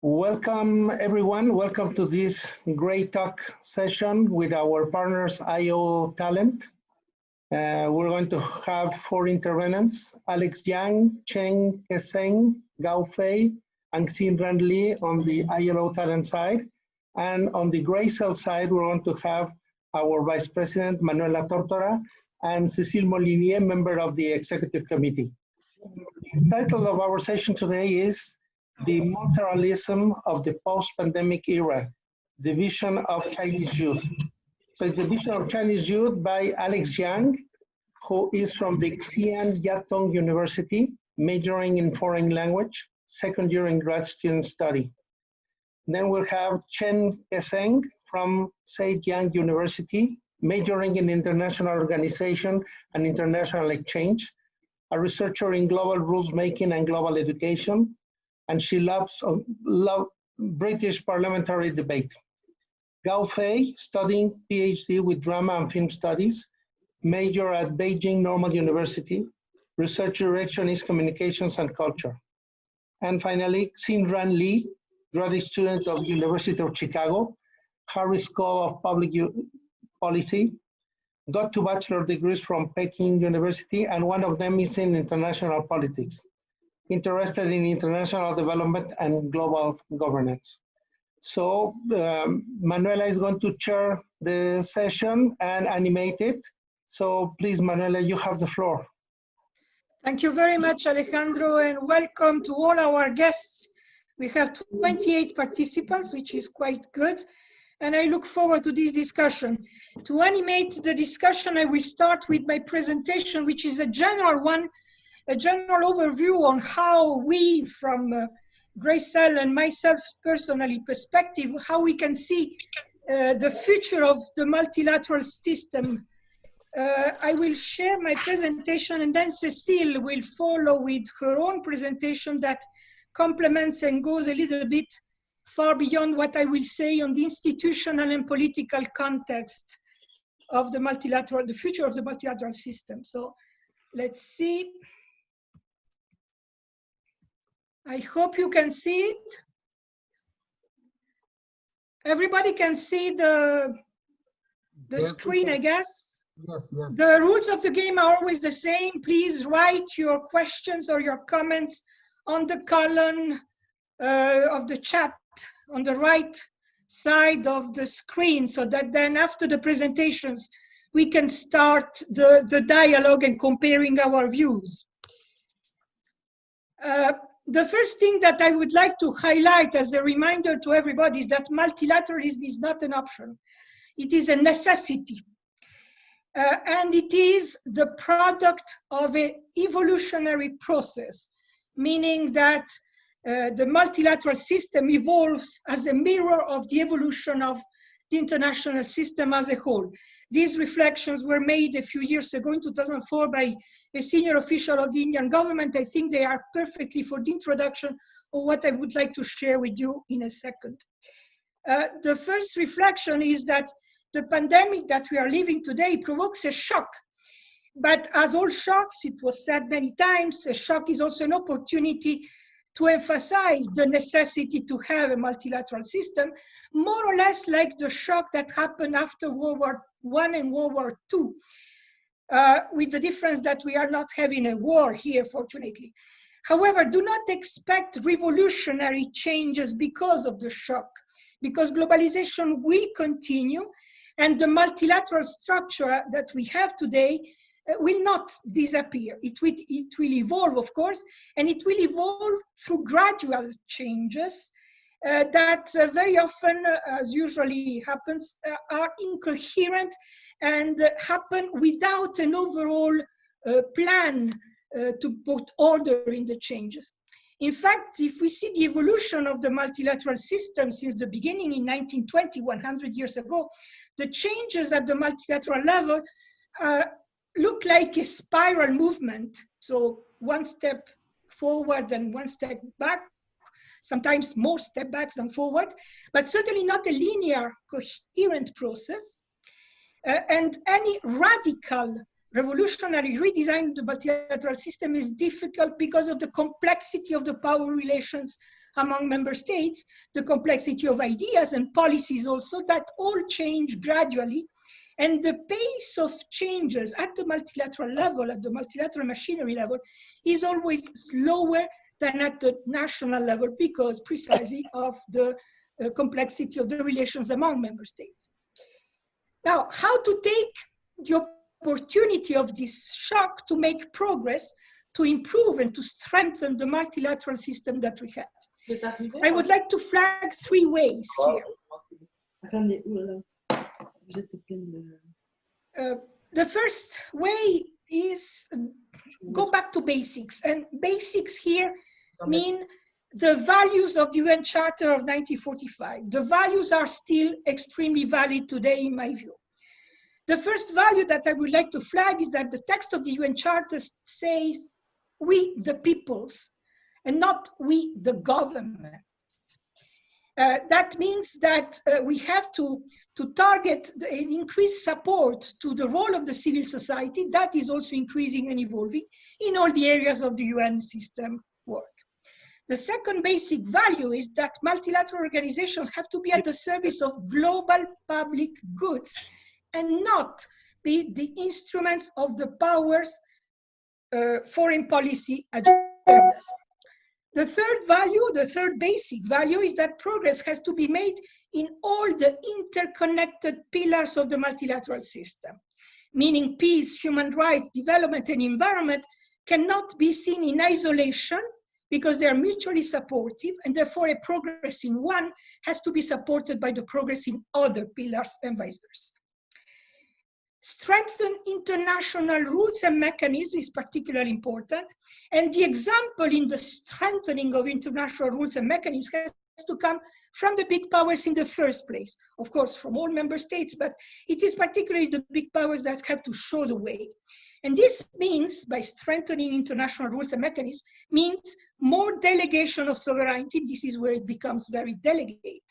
Welcome, everyone. Welcome to this great talk session with our partners, IO Talent. We're going to have 4 intervenants, Alex Yang, Chen Keseng, Gao Fei, and Xin-Ran Li on the ILO Talent side. And on the Greycells side, we're going to have our Vice President, Manuela Tortora, and Cécile Molinier, member of the Executive Committee. The title of our session today is The Multilateralism of the Post-Pandemic Era, the Vision of Chinese Youth. So it's a vision of Chinese youth by Alex Yang, who is from the Xi'an Yatong University, majoring in foreign language, second year in grad student study. Then we'll have Chen Keseng from Zhejiang University, majoring in international organization and international exchange, a researcher in global rules making and global education, and she loves British parliamentary debate. Gao Fei, studying PhD with drama and film studies, major at Beijing Normal University, research direction is communications and culture. And finally, Xin-Ran Li, graduate student of University of Chicago, Harris School of Public Policy, got 2 bachelor degrees from Peking University, and one of them is in international politics, interested in international development and global governance. So Manuela is going to chair the session and animate it. So please, Manuela, you have the floor. Thank you very much, Alejandro, and welcome to all our guests. We have 28 participants, which is quite good, and I look forward to this discussion. To animate the discussion, I will start with my presentation, which is a general one, a general overview on how we, from Greycells and myself personally perspective, how we can see the future of the multilateral system. I will share my presentation, and then Cécile will follow with her own presentation that complements and goes a little bit far beyond what I will say on the institutional and political context of the multilateral, the future of the multilateral system. So let's see. I hope you can see it. Everybody can see the screen, I guess. Yes, yes. The rules of the game are always the same. Please write your questions or your comments on the column of the chat on the right side of the screen, so that then after the presentations, we can start the dialogue and comparing our views. The first thing that I would like to highlight as a reminder to everybody is that multilateralism is not an option. It is a necessity. And it is the product of an evolutionary process, meaning that the multilateral system evolves as a mirror of the evolution of the international system as a whole. These reflections were made a few years ago in 2004 by a senior official of the Indian government. I think they are perfectly for the introduction of what I would like to share with you in a second. The first reflection is that the pandemic that we are living today provokes a shock. But as all shocks, it was said many times, a shock is also an opportunity to emphasize the necessity to have a multilateral system, more or less like the shock that happened after World War I and World War II, with the difference that we are not having a war here, fortunately. However, do not expect revolutionary changes because of the shock, because globalization will continue, and the multilateral structure that we have today will not disappear. It will evolve, of course, and it will evolve through gradual changes that very often, as usually happens, are incoherent and happen without an overall plan to put order in the changes. In fact, if we see the evolution of the multilateral system since the beginning in 1920, 100 years ago, the changes at the multilateral level look like a spiral movement. So 1 step forward and 1 step back, sometimes more step backs than forward, but certainly not a linear, coherent process. And any radical revolutionary redesign of the multilateral system is difficult because of the complexity of the power relations among member states, the complexity of ideas and policies also, that all change gradually. And the pace of changes at the multilateral level, at the multilateral machinery level, is always slower than at the national level because precisely of the complexity of the relations among member states. Now, how to take the opportunity of this shock to make progress, to improve and to strengthen the multilateral system that we have? I would like to flag 3 ways here. The first way is go back to basics. And basics here mean the values of the UN Charter of 1945. The values are still extremely valid today, in my view. The first value that I would like to flag is that the text of the UN Charter says, we the peoples, and not we the governments. That means that we have to target an increased support to the role of the civil society. That is also increasing and evolving in all the areas of the UN system work. The second basic value is that multilateral organizations have to be at the service of global public goods and not be the instruments of the powers' foreign policy agendas. The third value, the third basic value, is that progress has to be made in all the interconnected pillars of the multilateral system, meaning peace, human rights, development, and environment cannot be seen in isolation because they are mutually supportive, and therefore a progress in one has to be supported by the progress in other pillars and vice versa. Strengthen international rules and mechanisms is particularly important. And the example in the strengthening of international rules and mechanisms has to come from the big powers in the first place. Of course, from all member states, but it is particularly the big powers that have to show the way. And this means, by strengthening international rules and mechanisms, means more delegation of sovereignty. This is where it becomes very delicate,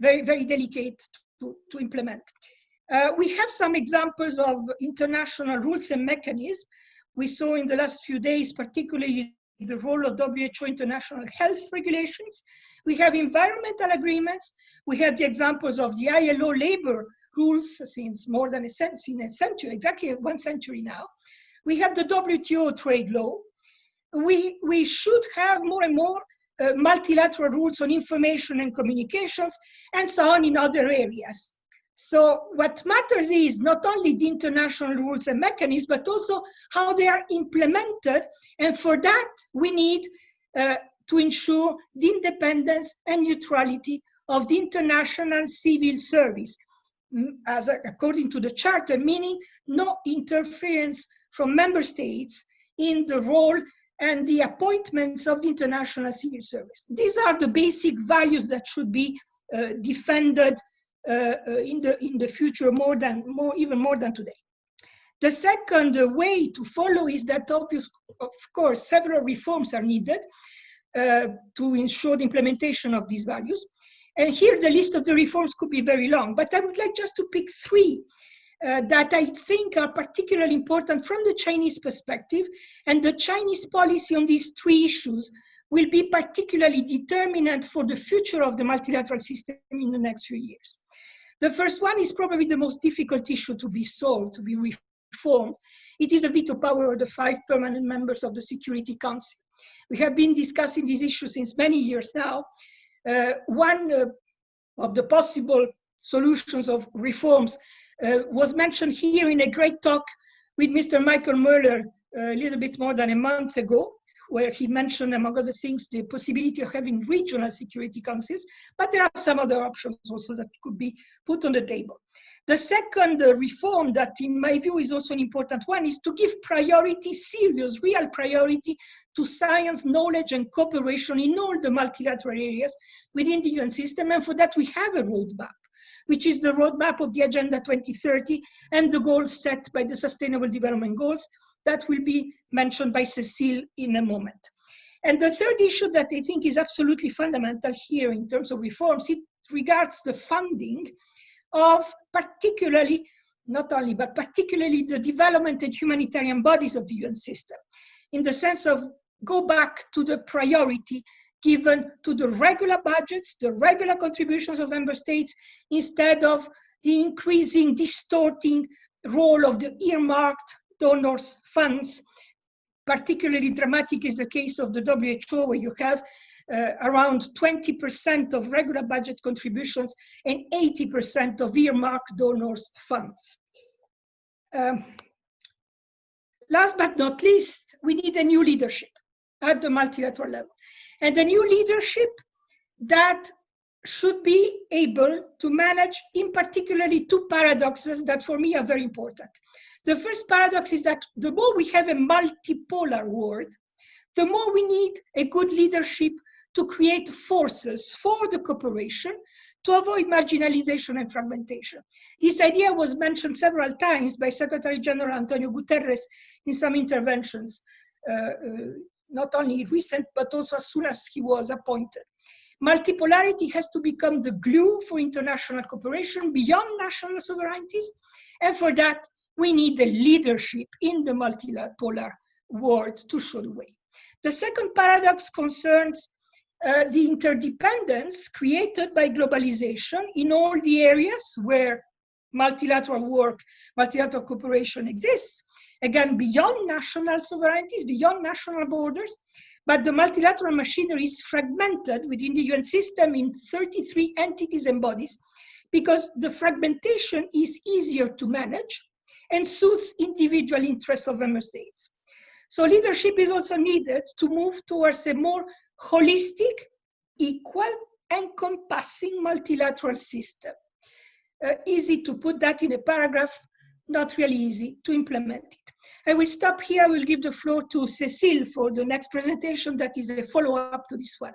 very delicate to implement. We have some examples of international rules and mechanisms. We saw in the last few days, particularly the role of WHO international health regulations. We have environmental agreements. We have the examples of the ILO labor rules since more than a century, exactly 1 century now. We have the WTO trade law. We should have more and more multilateral rules on information and communications and so on in other areas. So what matters is not only the international rules and mechanisms, but also how they are implemented. And for that, we need to ensure the independence and neutrality of the international civil service, according to the Charter, meaning no interference from member states in the role and the appointments of the international civil service. These are the basic values that should be defended in the future even more than today. The second way to follow is that of course several reforms are needed to ensure the implementation of these values. And here the list of the reforms could be very long, but I would like just to pick 3 that I think are particularly important from the Chinese perspective, and the Chinese policy on these 3 issues will be particularly determinant for the future of the multilateral system in the next few years. The first one is probably the most difficult issue to be solved, to be reformed. It is the veto power of the 5 permanent members of the Security Council. We have been discussing this issue since many years now. One of the possible solutions of reforms was mentioned here in a great talk with Mr. Michael Mueller a little bit more than a month ago, where he mentioned, among other things, the possibility of having regional security councils, but there are some other options also that could be put on the table. The second reform that, in my view, is also an important one is to give priority, serious, real priority to science, knowledge, and cooperation in all the multilateral areas within the UN system. And for that, we have a roadmap, which is the roadmap of the Agenda 2030 and the goals set by the Sustainable Development Goals that will be mentioned by Cécile in a moment. And the third issue that I think is absolutely fundamental here in terms of reforms, it regards the funding of particularly, not only, but particularly the development and humanitarian bodies of the UN system, in the sense of go back to the priority given to the regular budgets, the regular contributions of member states, instead of the increasing, distorting role of the earmarked donors' funds. Particularly dramatic is the case of the WHO, where you have around 20% of regular budget contributions and 80% of earmarked donors' funds. Last but not least, we need a new leadership at the multilateral level. And a new leadership that should be able to manage, in particularly, two paradoxes that for me are very important. The first paradox is that the more we have a multipolar world, the more we need a good leadership to create forces for the cooperation to avoid marginalization and fragmentation. This idea was mentioned several times by Secretary General Antonio Guterres in some interventions, not only recent, but also as soon as he was appointed. Multipolarity has to become the glue for international cooperation beyond national sovereignties, and for that, we need the leadership in the multipolar world to show the way. The second paradox concerns the interdependence created by globalization in all the areas where multilateral work, multilateral cooperation exists, again, beyond national sovereignties, beyond national borders, but the multilateral machinery is fragmented within the UN system in 33 entities and bodies, because the fragmentation is easier to manage and suits individual interests of member states. So leadership is also needed to move towards a more holistic, equal, encompassing multilateral system. Easy to put that in a paragraph, not really easy to implement it. I will stop here. I will give the floor to Cécile for the next presentation that is a follow-up to this one.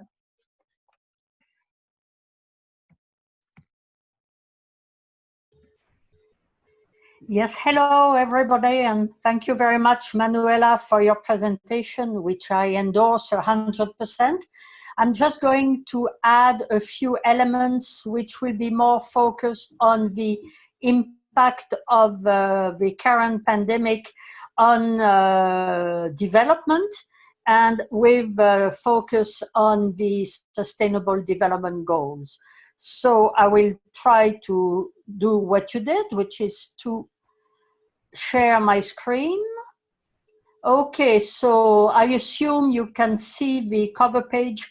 Yes, hello everybody, and thank you very much, Manuela, for your presentation, which I endorse 100%. I'm just going to add a few elements which will be more focused on the impact of the current pandemic on development, and with focus on the Sustainable Development Goals. So I will try to do what you did, which is to share my screen. Okay, so I assume you can see the cover page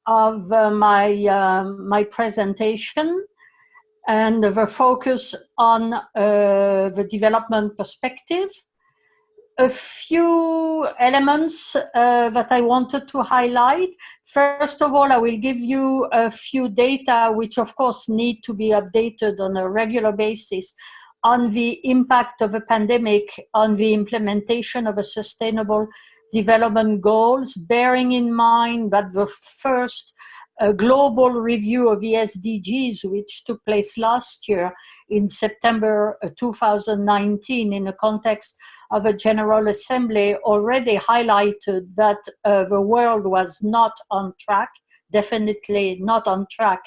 of my presentation, and the focus on the development perspective. A few elements that I wanted to highlight. First of all, I will give you a few data which of course need to be updated on a regular basis on the impact of a pandemic on the implementation of a Sustainable Development Goals, bearing in mind that the first global review of the SDGs, which took place last year in September 2019 in the context of a General Assembly, already highlighted that the world was not on track, definitely not on track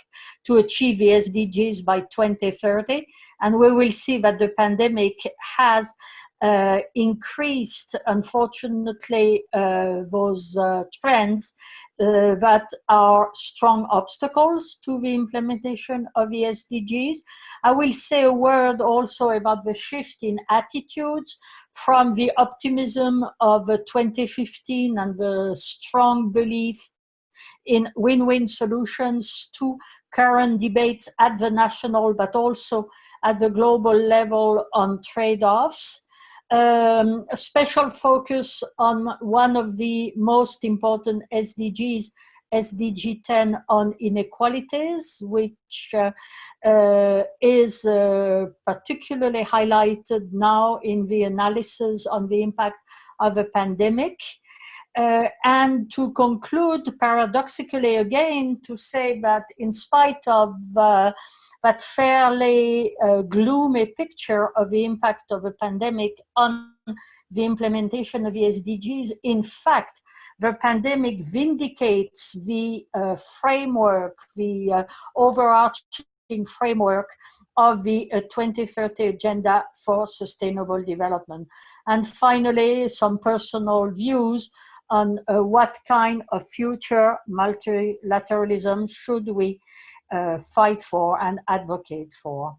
to achieve the SDGs by 2030. And we will see that the pandemic has increased, unfortunately, those trends that are strong obstacles to the implementation of the SDGs. I will say a word also about the shift in attitudes from the optimism of 2015 and the strong belief in win-win solutions to current debates at the national but also at the global level on trade-offs. A special focus on one of the most important SDGs, SDG 10 on inequalities, which is particularly highlighted now in the analysis on the impact of a pandemic. And to conclude, paradoxically again, to say that in spite of that fairly gloomy picture of the impact of a pandemic on the implementation of the SDGs, in fact, the pandemic vindicates the framework, the overarching framework of the 2030 Agenda for Sustainable Development. And finally, some personal views on what kind of future multilateralism should we fight for and advocate for.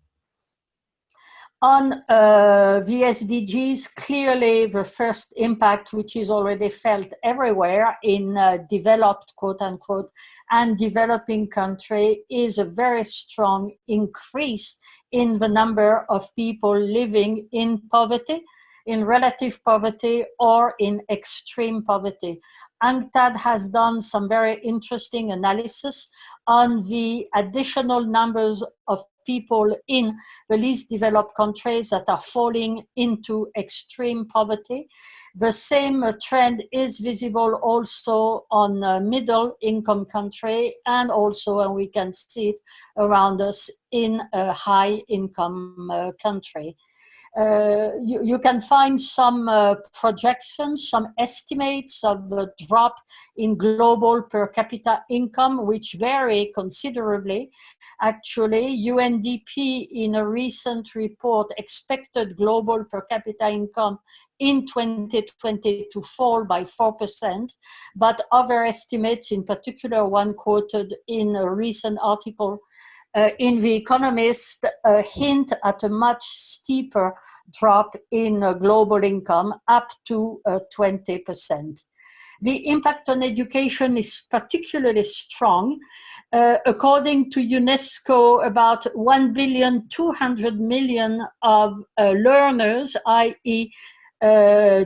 On the SDGs, clearly the first impact, which is already felt everywhere in developed, quote unquote, and developing country, is a very strong increase in the number of people living in poverty, in relative poverty, or in extreme poverty. UNCTAD has done some very interesting analysis on the additional numbers of people in the least developed countries that are falling into extreme poverty. The same trend is visible also on middle income country, and also, and we can see it around us, in a high income country. You can find some projections, some estimates of the drop in global per capita income, which vary considerably. Actually, UNDP in a recent report expected global per capita income in 2020 to fall by 4%, but other estimates, in particular one quoted in a recent article in The Economist, hint at a much steeper drop in global income, up to 20%. The impact on education is particularly strong. According to UNESCO, about 1.2 billion of learners, i.e.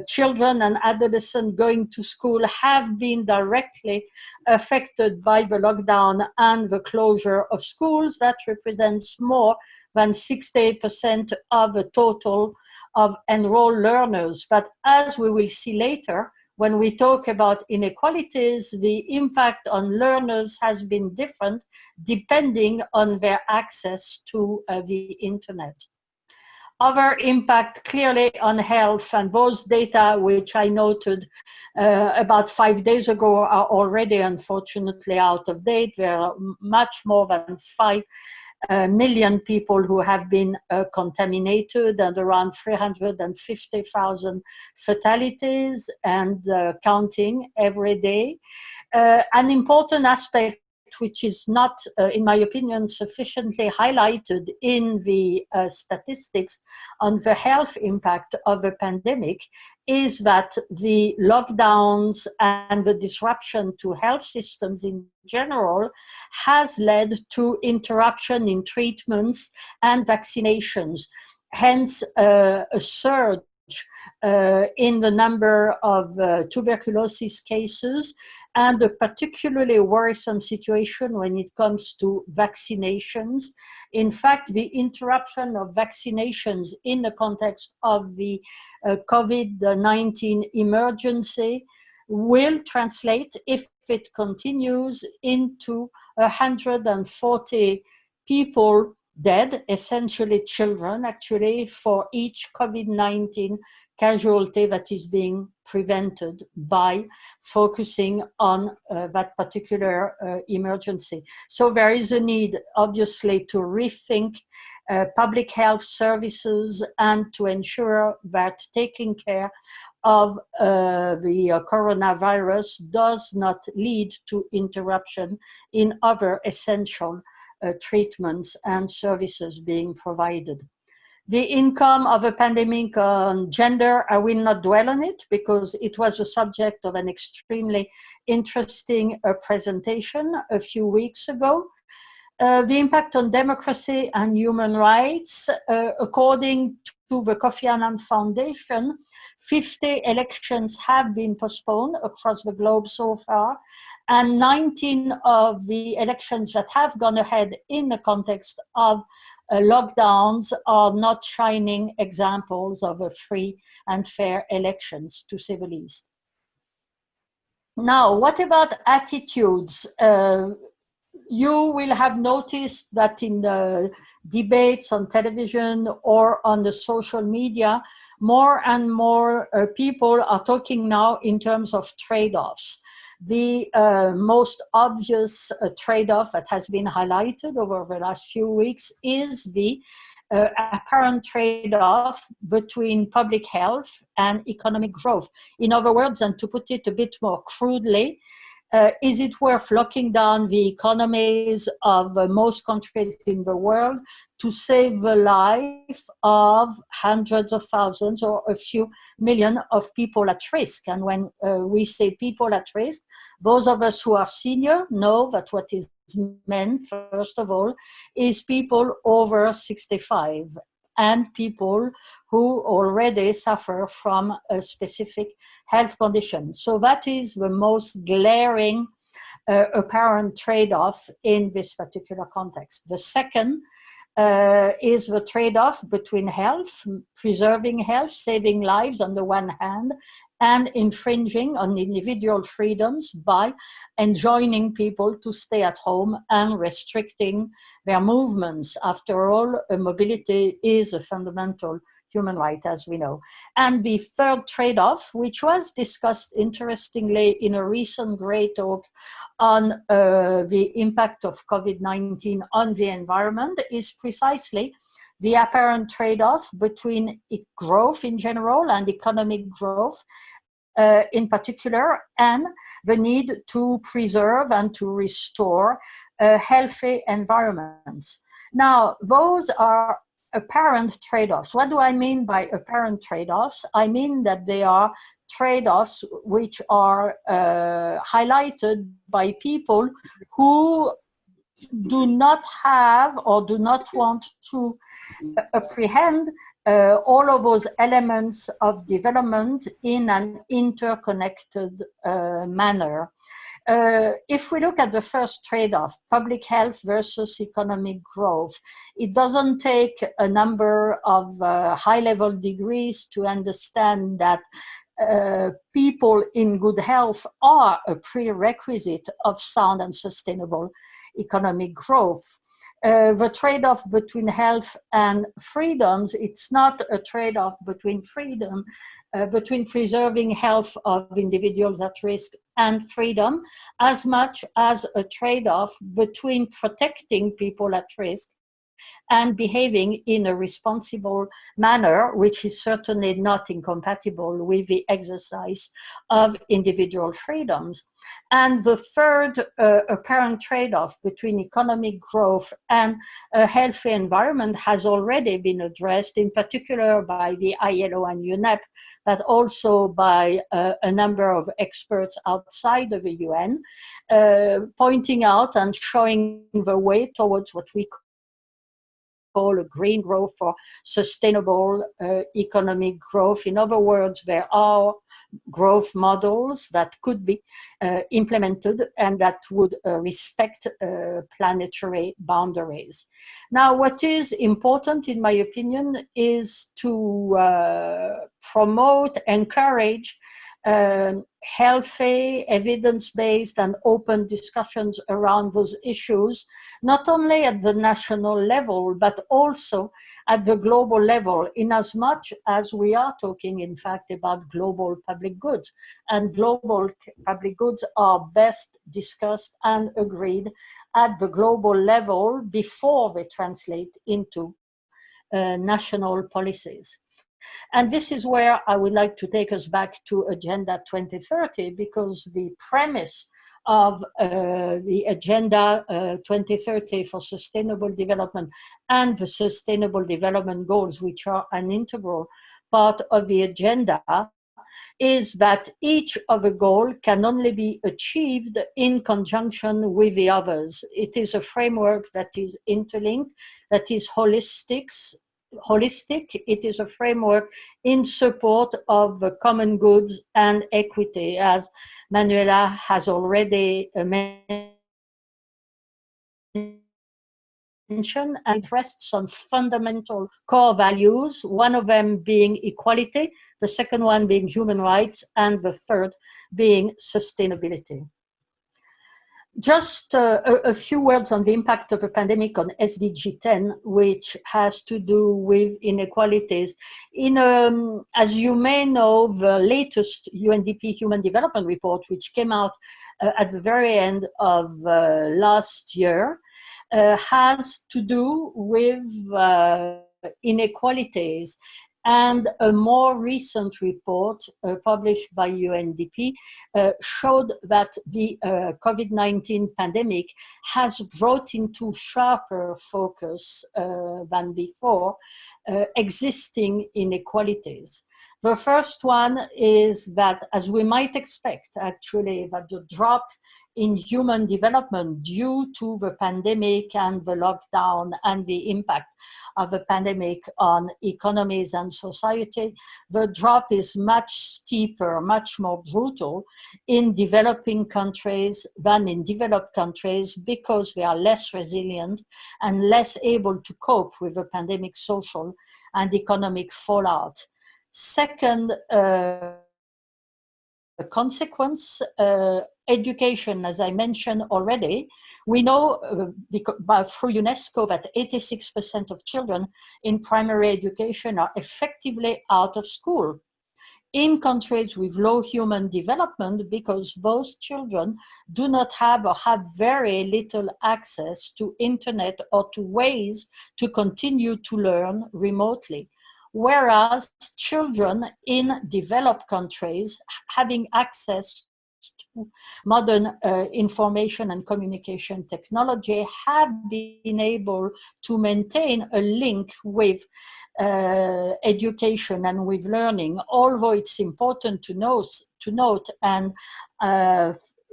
Children and adolescents going to school, have been directly affected by the lockdown and the closure of schools. That represents more than 68% of the total of enrolled learners. But as we will see later, when we talk about inequalities, the impact on learners has been different depending on their access to the internet. Other impact clearly on health, and those data which I noted about 5 days ago are already unfortunately out of date. There are much more than 5 million people who have been contaminated, and around 350,000 fatalities, and counting every day. An important aspect which is not, in my opinion, sufficiently highlighted in the statistics on the health impact of the pandemic is that the lockdowns and the disruption to health systems in general has led to interruption in treatments and vaccinations, hence a surge in the number of tuberculosis cases, and a particularly worrisome situation when it comes to vaccinations. In fact, the interruption of vaccinations in the context of the COVID-19 emergency will translate, if it continues, into 140 people dead, essentially children, actually, for each COVID-19 casualty that is being prevented by focusing on that particular emergency. So there is a need, obviously, to rethink public health services and to ensure that taking care of the coronavirus does not lead to interruption in other essential treatments and services being provided. The income of a pandemic on gender, I will not dwell on it because it was the subject of an extremely interesting presentation a few weeks ago. The impact on democracy and human rights, according to the Kofi Annan Foundation, 50 elections have been postponed across the globe so far, and 19 of the elections that have gone ahead in the context of lockdowns are not shining examples of a free and fair elections, to say the least. Now, what about attitudes? You will have noticed that in the debates on television or on the social media, more and more people are talking now in terms of trade-offs. The most obvious trade-off that has been highlighted over the last few weeks is the apparent trade-off between public health and economic growth. In other words, and to put it a bit more crudely, is it worth locking down the economies of most countries in the world to save the life of hundreds of thousands or a few million of people at risk? And when we say people at risk, those of us who are senior know that what is meant, first of all, is people over 65 and people who already suffer from a specific health condition. So that is the most glaring apparent trade-off in this particular context. The second is the trade-off between health, preserving health, saving lives on the one hand, and infringing on individual freedoms by enjoining people to stay at home and restricting their movements. After all, mobility is a fundamental human right, as we know. And the third trade-off, which was discussed interestingly in a recent Grey talk on the impact of COVID-19 on the environment, is precisely the apparent trade-off between growth in general and economic growth in particular, and the need to preserve and to restore healthy environments. Now, those are apparent trade-offs. What do I mean by apparent trade-offs? I mean that they are trade-offs which are highlighted by people who do not have or do not want to apprehend all of those elements of development in an interconnected manner. If we look at the first trade-off, public health versus economic growth, it doesn't take a number of high-level degrees to understand that people in good health are a prerequisite of sound and sustainable economic growth. The trade-off between health and freedoms, it's not a trade-off between freedom, between preserving health of individuals at risk and freedom, as much as a trade-off between protecting people at risk and behaving in a responsible manner, which is certainly not incompatible with the exercise of individual freedoms. And the third apparent trade-off between economic growth and a healthy environment has already been addressed, in particular by the ILO and UNEP, but also by a number of experts outside of the UN, pointing out and showing the way towards what we call a green growth or sustainable economic growth. In other words, there are growth models that could be implemented and that would respect planetary boundaries. Now, what is important, in my opinion, is to promote, encourage healthy, evidence-based and open discussions around those issues, not only at the national level, but also at the global level, in as much as we are talking, in fact, about global public goods. And global public goods are best discussed and agreed at the global level before they translate into national policies. And this is where I would like to take us back to Agenda 2030, because the premise of the Agenda 2030 for Sustainable Development and the Sustainable Development Goals, which are an integral part of the agenda, is that each of the goals can only be achieved in conjunction with the others. It is a framework that is interlinked, that is holistic. It is a framework in support of the common goods and equity, as Manuela has already mentioned, and it rests on fundamental core values, one of them being equality, the second one being human rights, and the third being sustainability. Just a few words on the impact of the pandemic on SDG 10, which has to do with inequalities. As you may know, the latest UNDP Human Development Report, which came out at the very end of last year has to do with inequalities. And a more recent report published by UNDP showed that the COVID-19 pandemic has brought into sharper focus than before existing inequalities. The first one is that, as we might expect, actually, that the drop in human development due to the pandemic and the lockdown and the impact of the pandemic on economies and society, the drop is much steeper, much more brutal in developing countries than in developed countries because they are less resilient and less able to cope with the pandemic social and economic fallout. Second consequence, education, as I mentioned already. We know through UNESCO that 86% of children in primary education are effectively out of school in countries with low human development, because those children do not have or have very little access to internet or to ways to continue to learn remotely. Whereas children in developed countries having access to modern information and communication technology have been able to maintain a link with education and with learning, although it's important to note and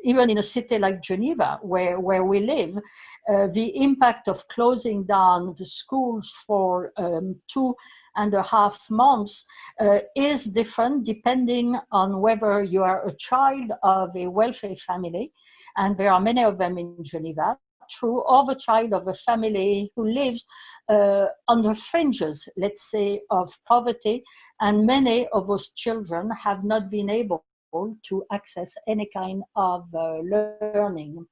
even in a city like Geneva, where we live, the impact of closing down the schools for 2.5 months is different depending on whether you are a child of a wealthy family, and there are many of them in Geneva, true, or the child of a family who lives on the fringes, let's say, of poverty, and many of those children have not been able to access any kind of learning.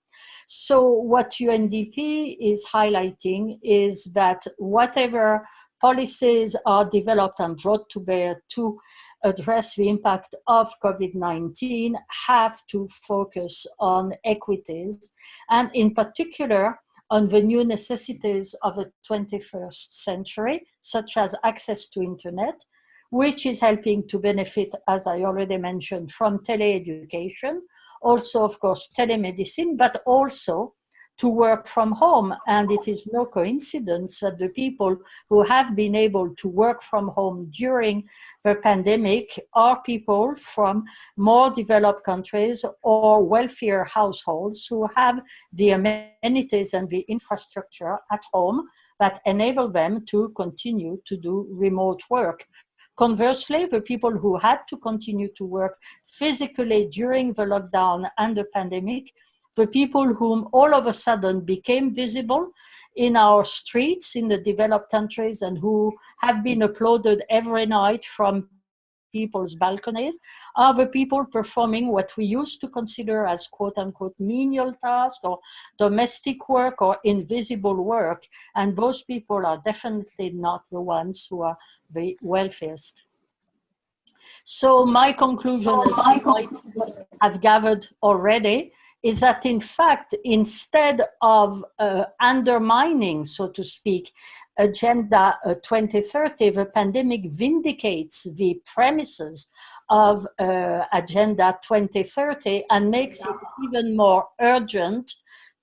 So what UNDP is highlighting is that whatever policies are developed and brought to bear to address the impact of COVID-19 have to focus on equities, and in particular on the new necessities of the 21st century, such as access to internet, which is helping to benefit, as I already mentioned, from teleeducation, also, of course, telemedicine, but also to work from home. And it is no coincidence that the people who have been able to work from home during the pandemic are people from more developed countries or wealthier households who have the amenities and the infrastructure at home that enable them to continue to do remote work. Conversely, the people who had to continue to work physically during the lockdown and the pandemic, the people whom all of a sudden became visible in our streets in the developed countries and who have been applauded every night from people's balconies, are the people performing what we used to consider as quote-unquote menial tasks or domestic work or invisible work. And those people are definitely not the ones who are the wealthiest. So my conclusion, as I might have gathered already, is that in fact, instead of undermining, so to speak, Agenda 2030, the pandemic vindicates the premises of Agenda 2030 and makes it even more urgent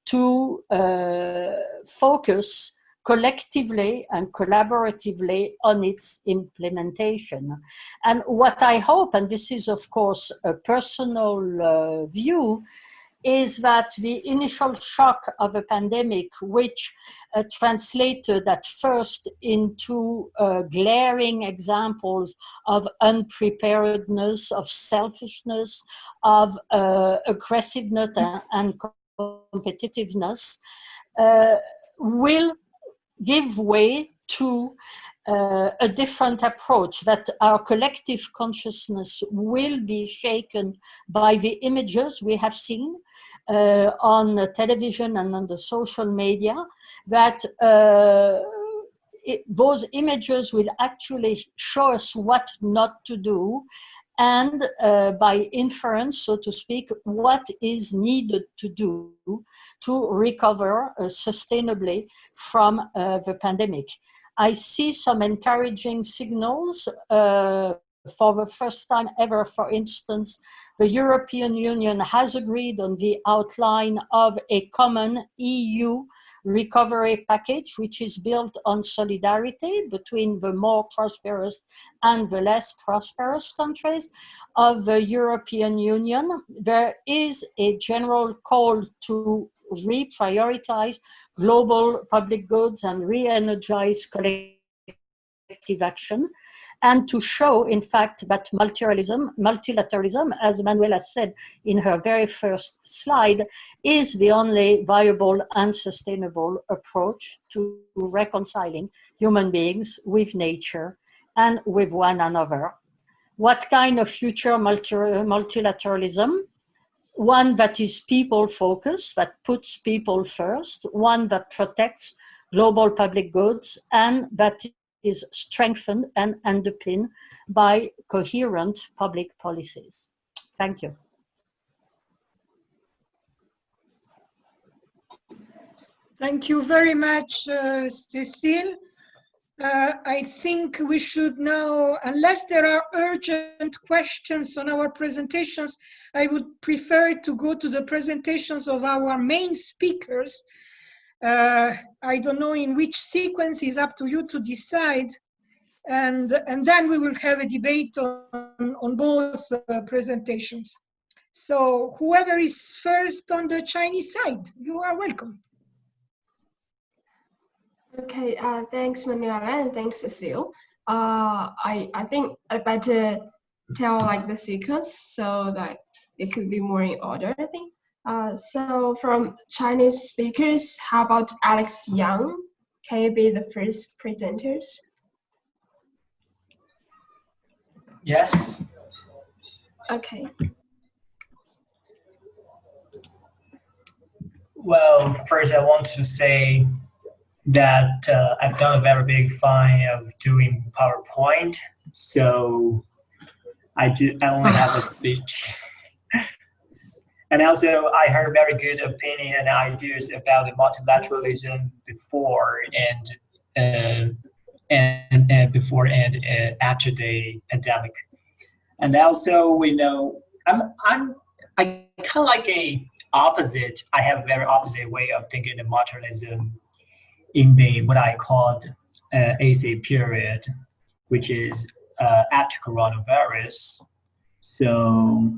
to focus collectively and collaboratively on its implementation. And what I hope, and this is of course a personal view, is that the initial shock of a pandemic, which translated at first into glaring examples of unpreparedness, of selfishness, of aggressiveness and competitiveness, will give way to a different approach, that our collective consciousness will be shaken by the images we have seen on the television and on the social media, that those images will actually show us what not to do and by inference, so to speak, what is needed to do to recover sustainably from the pandemic. I see some encouraging signals. For the first time ever, for instance, the European Union has agreed on the outline of a common EU recovery package, which is built on solidarity between the more prosperous and the less prosperous countries of the European Union. There is a general call to reprioritize global public goods and re-energize collective action, and to show, in fact, that multilateralism, as Manuela said in her very first slide, is the only viable and sustainable approach to reconciling human beings with nature and with one another. What kind of future multilateralism? One that is people-focused, that puts people first, one that protects global public goods, and that is strengthened and underpinned by coherent public policies. Thank you. Thank you very much, Cécile. I think we should now, unless there are urgent questions on our presentations, I would prefer to go to the presentations of our main speakers. I don't know in which sequence is up to you to decide, and then we will have a debate on both presentations. So whoever is first on the Chinese side, you are welcome. Okay, thanks Manuela and thanks Cécile. I think I better tell like the sequence so that it could be more in order, I think. So from Chinese speakers, how about Alex Yang? Can you be the first presenters? Yes. Okay. Well, first I want to say that I've done a very big fan of doing PowerPoint, so I only have a speech. And also, I heard very good opinion and ideas about the multilateralism before and after the pandemic. And also, we know I kind of like a opposite. I have a very opposite way of thinking of multilateralism in the what I called AC period, which is after coronavirus. So.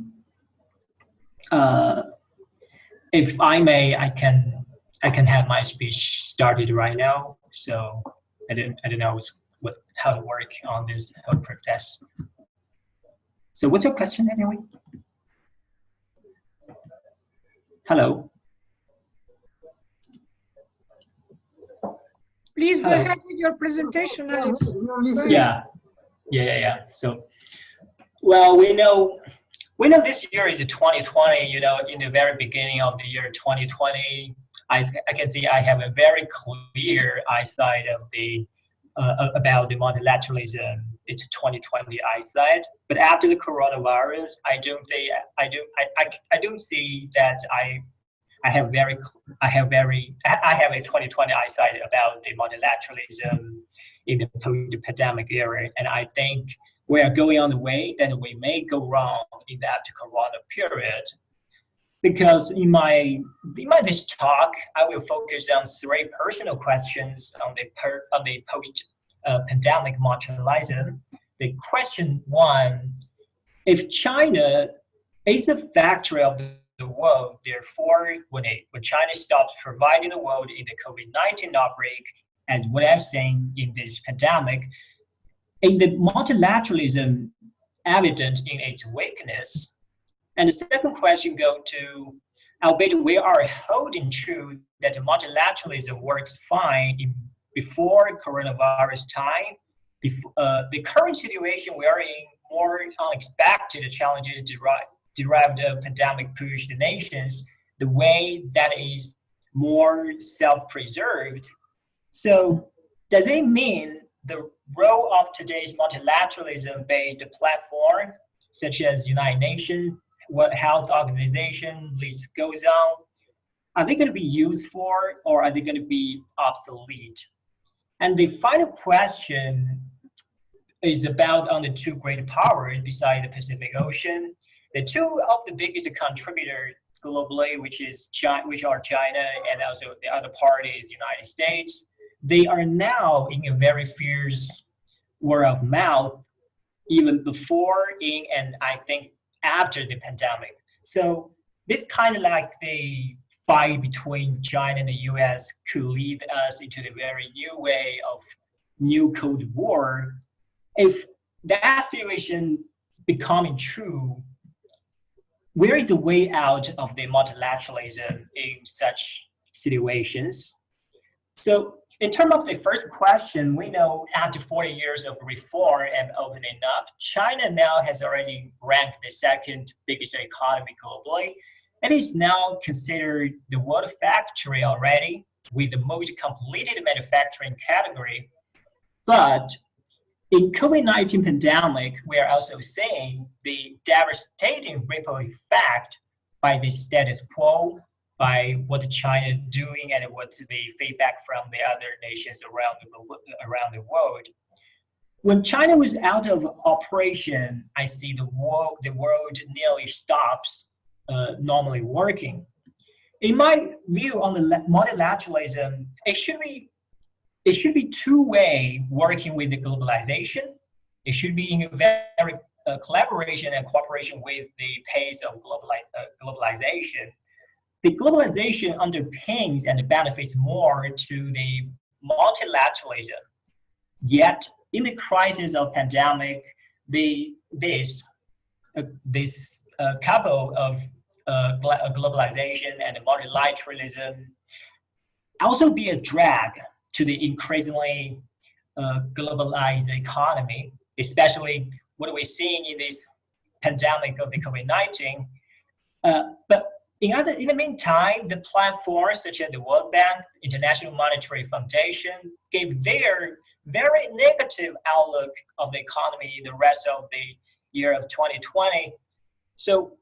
If I may, I can have my speech started right now. So I don't know how to work on this process. So what's your question anyway? Hello. Please go ahead with your presentation, Alex. Yeah. So, well, we know this year is 2020, you know, in the very beginning of the year 2020, I can see I have a very clear eyesight of the about the multilateralism. It's 2020 eyesight. But after the coronavirus, I don't see that I have a 2020 eyesight about the multilateralism in the post-pandemic era, and I think we are going on the way that we may go wrong in that corona period. Because in this talk, I will focus on 3 personal questions on the post-pandemic multilateralism. The question 1: if China is the factory of the world, therefore, when China stops providing the world in the COVID-19 outbreak, as what I've seen in this pandemic, is the multilateralism evident in its weakness? And the second question goes to, albeit we are holding true that multilateralism works fine before coronavirus time, the current situation we are in, more unexpected challenges derived of pandemic push the nations, the way that is more self-preserved. So does it mean the role of today's multilateralism-based platform such as United Nations, World Health Organization, list goes on, are they going to be used for, or are they going to be obsolete? And the final question is about on the two great powers beside the Pacific Ocean. The two of the biggest contributors globally, which are China, and also the other party is United States. They are now in a very fierce word of mouth, even before, in, and I think after the pandemic. So this kind of like the fight between China and the US could lead us into the very new way of new Cold War. If that situation becoming true, where is the way out of the multilateralism in such situations? So in terms of the first question, we know after 40 years of reform and opening up, China now has already ranked the second biggest economy globally, and is now considered the world factory already with the most completed manufacturing category. But in COVID-19 pandemic, we are also seeing the devastating ripple effect by the status quo, by what China is doing and what's the feedback from the other nations around the world. When China was out of operation, I see the world nearly stops normally working. In my view on the multilateralism, it should be two-way working with the globalization. It should be in a very collaboration and cooperation with the pace of globalization. The globalization underpins and benefits more to the multilateralism. Yet, in the crisis of pandemic, this couple of globalization and multilateralism also be a drag to the increasingly globalized economy, especially what we're seeing in this pandemic of the COVID-19. But in the meantime, the platforms such as the World Bank, International Monetary Foundation, gave their very negative outlook of the economy in the rest of the year of 2020. So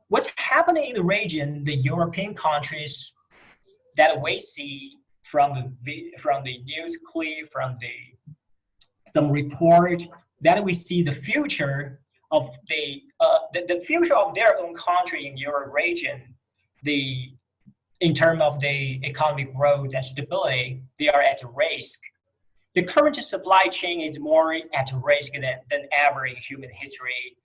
what's happening in the region, the European countries that we see from the news clip, from some report, that we see the future of the future of their own country in Euro region, in terms of the economic growth and stability, they are at risk. The current supply chain is more at risk than ever in human history.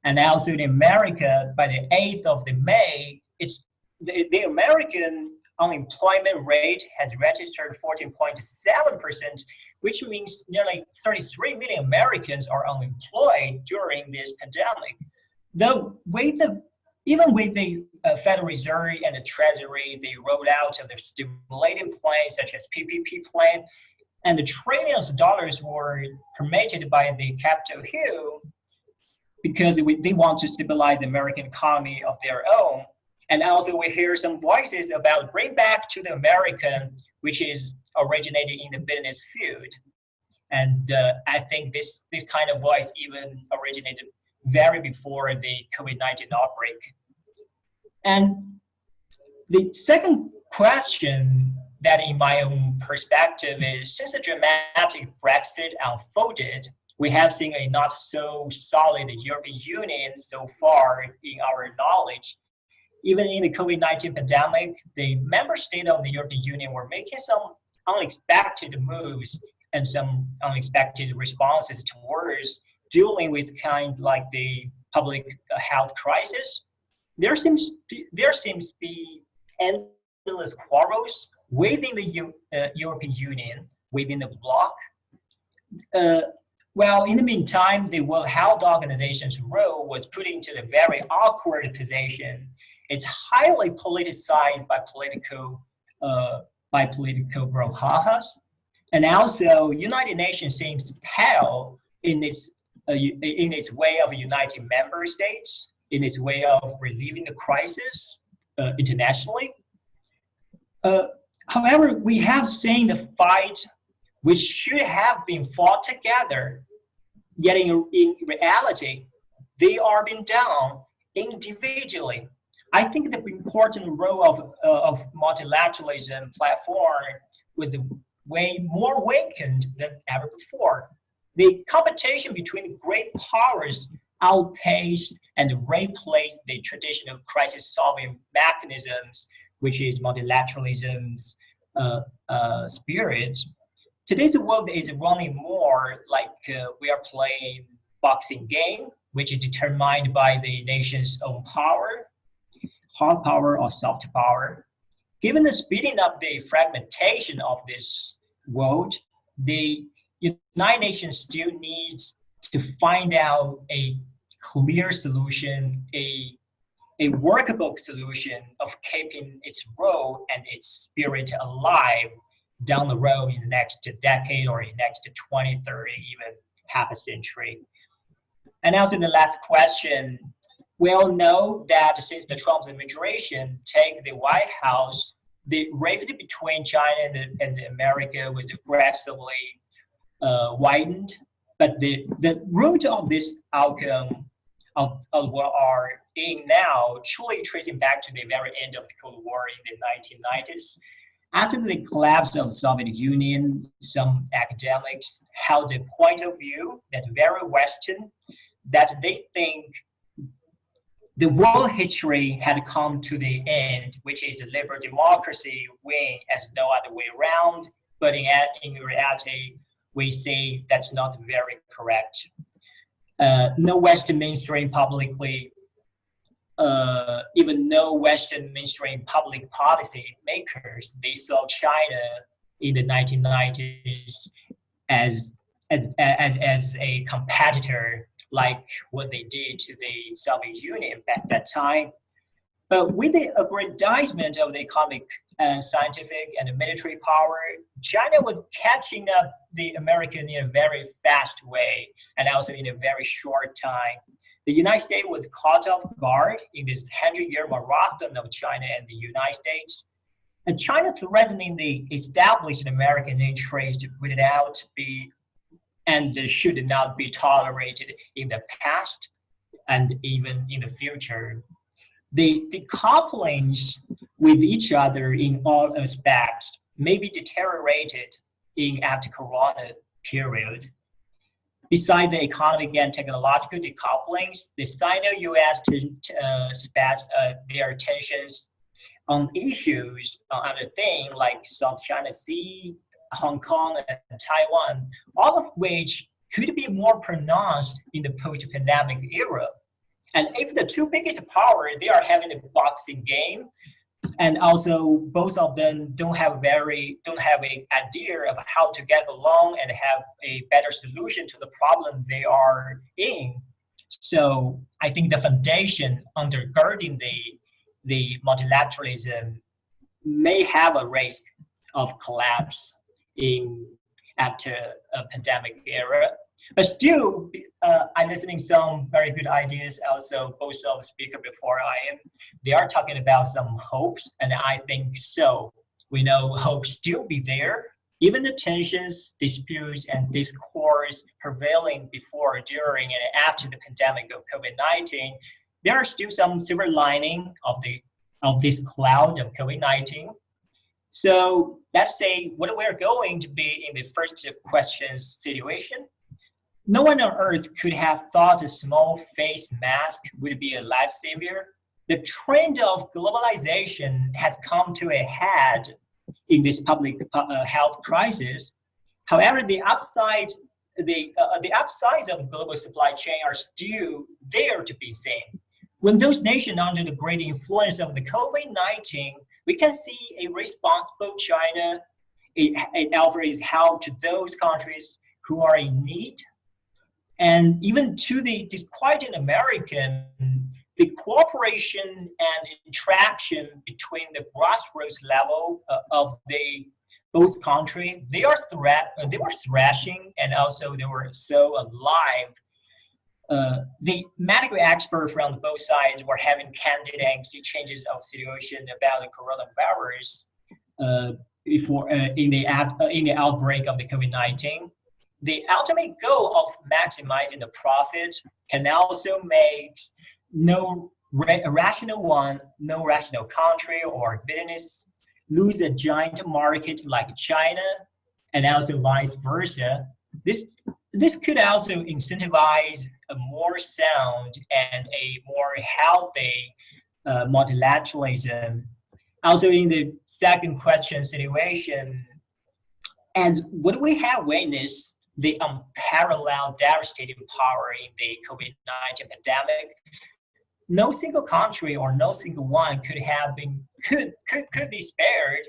And also in America, by the 8th of May, it's the American unemployment rate has registered 14.7%, which means nearly 33 million Americans are unemployed during this pandemic. Though even with the Federal Reserve and the Treasury, they rolled out of their stimulating plans such as PPP plan, and the trillions of dollars were permitted by the Capitol Hill because they want to stabilize the American economy of their own. And also we hear some voices about bring back to the American, which is originated in the business field. And I think this kind of voice even originated very before the COVID-19 outbreak. And the second question that in my own perspective is, since the dramatic Brexit unfolded, we have seen a not so solid European Union so far in our knowledge. Even in the COVID-19 pandemic, the member states of the European Union were making some unexpected moves and some unexpected responses towards dealing with kind like the public health crisis. There seems to be endless quarrels within the European Union, within the bloc. Well, in the meantime, the World Health Organization's role was put into a very awkward position. It's highly politicized by political brouhahas, and also United Nations seems pale in its way of uniting member states, in its way of relieving the crisis internationally. However, we have seen the fight which should have been fought together, yet in reality, they are being done individually. I think the important role of multilateralism platform was way more awakened than ever before. The competition between great powers outpaced and replaced the traditional crisis-solving mechanisms, which is multilateralism's spirit. Today's world is running more like we are playing boxing game, which is determined by the nation's own power, hard power or soft power. Given the speeding up the fragmentation of this world, the United Nations still needs to find out a clear solution, a workable solution of keeping its role and its spirit alive down the road in the next decade or in the next 20, 30, even half a century. And now to the last question. We all know that since the Trump administration take the White House, the rift between China and America was aggressively widened. But the root of this outcome of what we are in now, truly tracing back to the very end of the Cold War in the 1990s. After the collapse of the Soviet Union, some academics held a point of view that very Western, that they think the world history had come to the end, which is the liberal democracy win as no other way around. But in reality, we see that's not very correct. No Western mainstream publicly, even no Western mainstream public policy makers, they saw China in the 1990s as a competitor, like what they did to the Soviet Union at that time. But with the aggrandizement of the economic and scientific and military power, China was catching up the American in a very fast way and also in a very short time. The United States was caught off guard in this 100-year marathon of China and the United States. And China threatening the established American interest without be and should not be tolerated in the past and even in the future. The couplings with each other in all aspects may be deteriorated in after Corona period. Beside the economic and technological decouplings, the Sino-US spat their tensions on issues on other things like South China Sea, Hong Kong, and Taiwan, all of which could be more pronounced in the post-pandemic era. And if the two biggest powers, they are having a boxing game, and also both of them don't have an idea of how to get along and have a better solution to the problem they are in. So I think the foundation undergirding the multilateralism may have a risk of collapse after a pandemic era. But still, I'm listening some very good ideas. Also, both of the speakers before they are talking about some hopes, and I think so. We know hope still be there. Even the tensions, disputes, and discourse prevailing before, during, and after the pandemic of COVID-19, there are still some silver lining of this cloud of COVID-19. So let's say what we're going to be in the first question situation. No one on earth could have thought a small face mask would be a lifesaver. The trend of globalization has come to a head in this public health crisis. However, the upsides of the global supply chain are still there to be seen. When those nations under the great influence of the COVID-19, we can see a responsible China. It offers help to those countries who are in need. And even to the disquieted American, the cooperation and interaction between the grassroots level of both countries, they were thrashing, and also they were so alive. The medical experts from both sides were having candid exchanges of situation about the coronavirus before in the outbreak of the COVID-19. the ultimate goal of maximizing the profits can also make no rational country or business lose a giant market like China, and also vice versa. This could also incentivize a more sound and a more healthy multilateralism. Also, in the second question situation, as what we have witnessed, the unparalleled devastating power in the COVID-19 pandemic, no single country or no single one could be spared.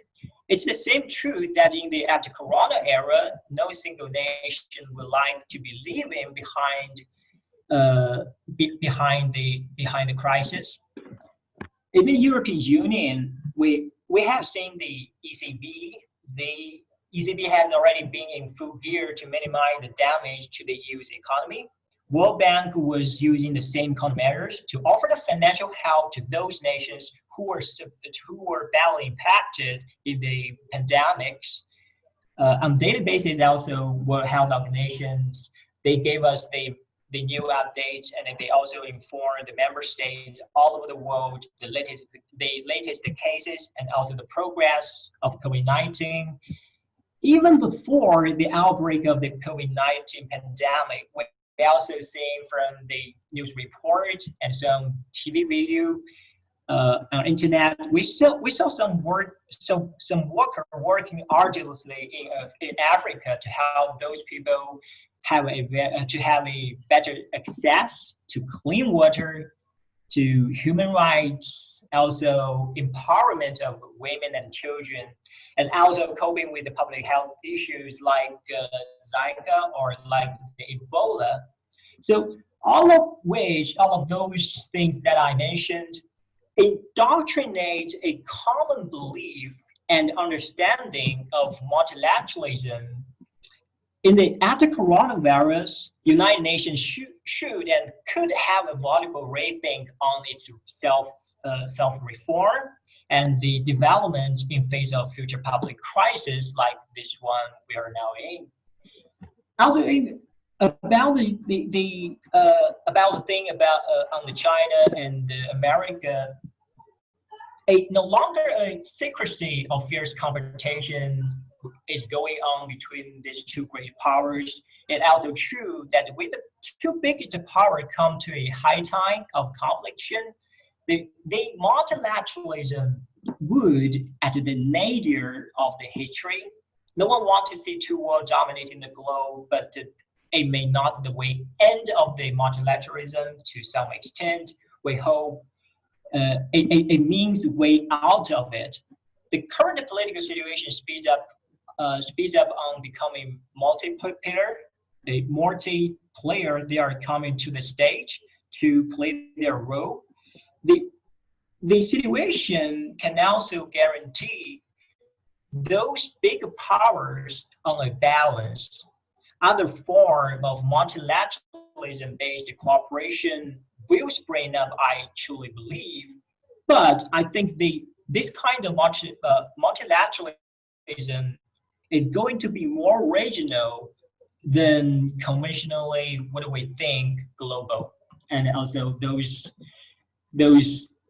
It's the same truth that in the after Corona era, no single nation would like to be leaving behind the crisis. In the European Union, we have seen the ECB. The ECB has already been in full gear to minimize the damage to the EU's economy. World Bank was using the same countermeasures to offer the financial help to those nations who were badly impacted in the pandemics. On daily basis, also World Health Organizations, they gave us the new updates, and they also informed the member states all over the world the latest cases and also the progress of COVID-19. Even before the outbreak of the COVID-19 pandemic, we also seen from the news report and some TV video on internet, we saw some worker working arduously in Africa to help those people have a better access to clean water, to human rights, also empowerment of women and children, and also coping with the public health issues like Zika or like Ebola. So all of those things that I mentioned indoctrinate a common belief and understanding of multilateralism. After coronavirus, United Nations should and could have a valuable rethink on its self-reform and the development in face of future public crises like this one we are now in. About the thing about on the China and America, no longer a secrecy of fierce confrontation is going on between these two great powers. It's also true that with the two biggest powers come to a high time of confliction, the multilateralism would, at the nadir of the history, no one wants to see two worlds dominating the globe, but it may not the way end of the multilateralism to some extent. We hope it means way out of it. The current political situation speeds up on becoming multiplayer. They are coming to the stage to play their role. The situation can also guarantee those big powers on a balance. Other form of multilateralism-based cooperation will spring up, I truly believe. But I think this kind of multilateralism is going to be more regional than conventionally what we think global. And also those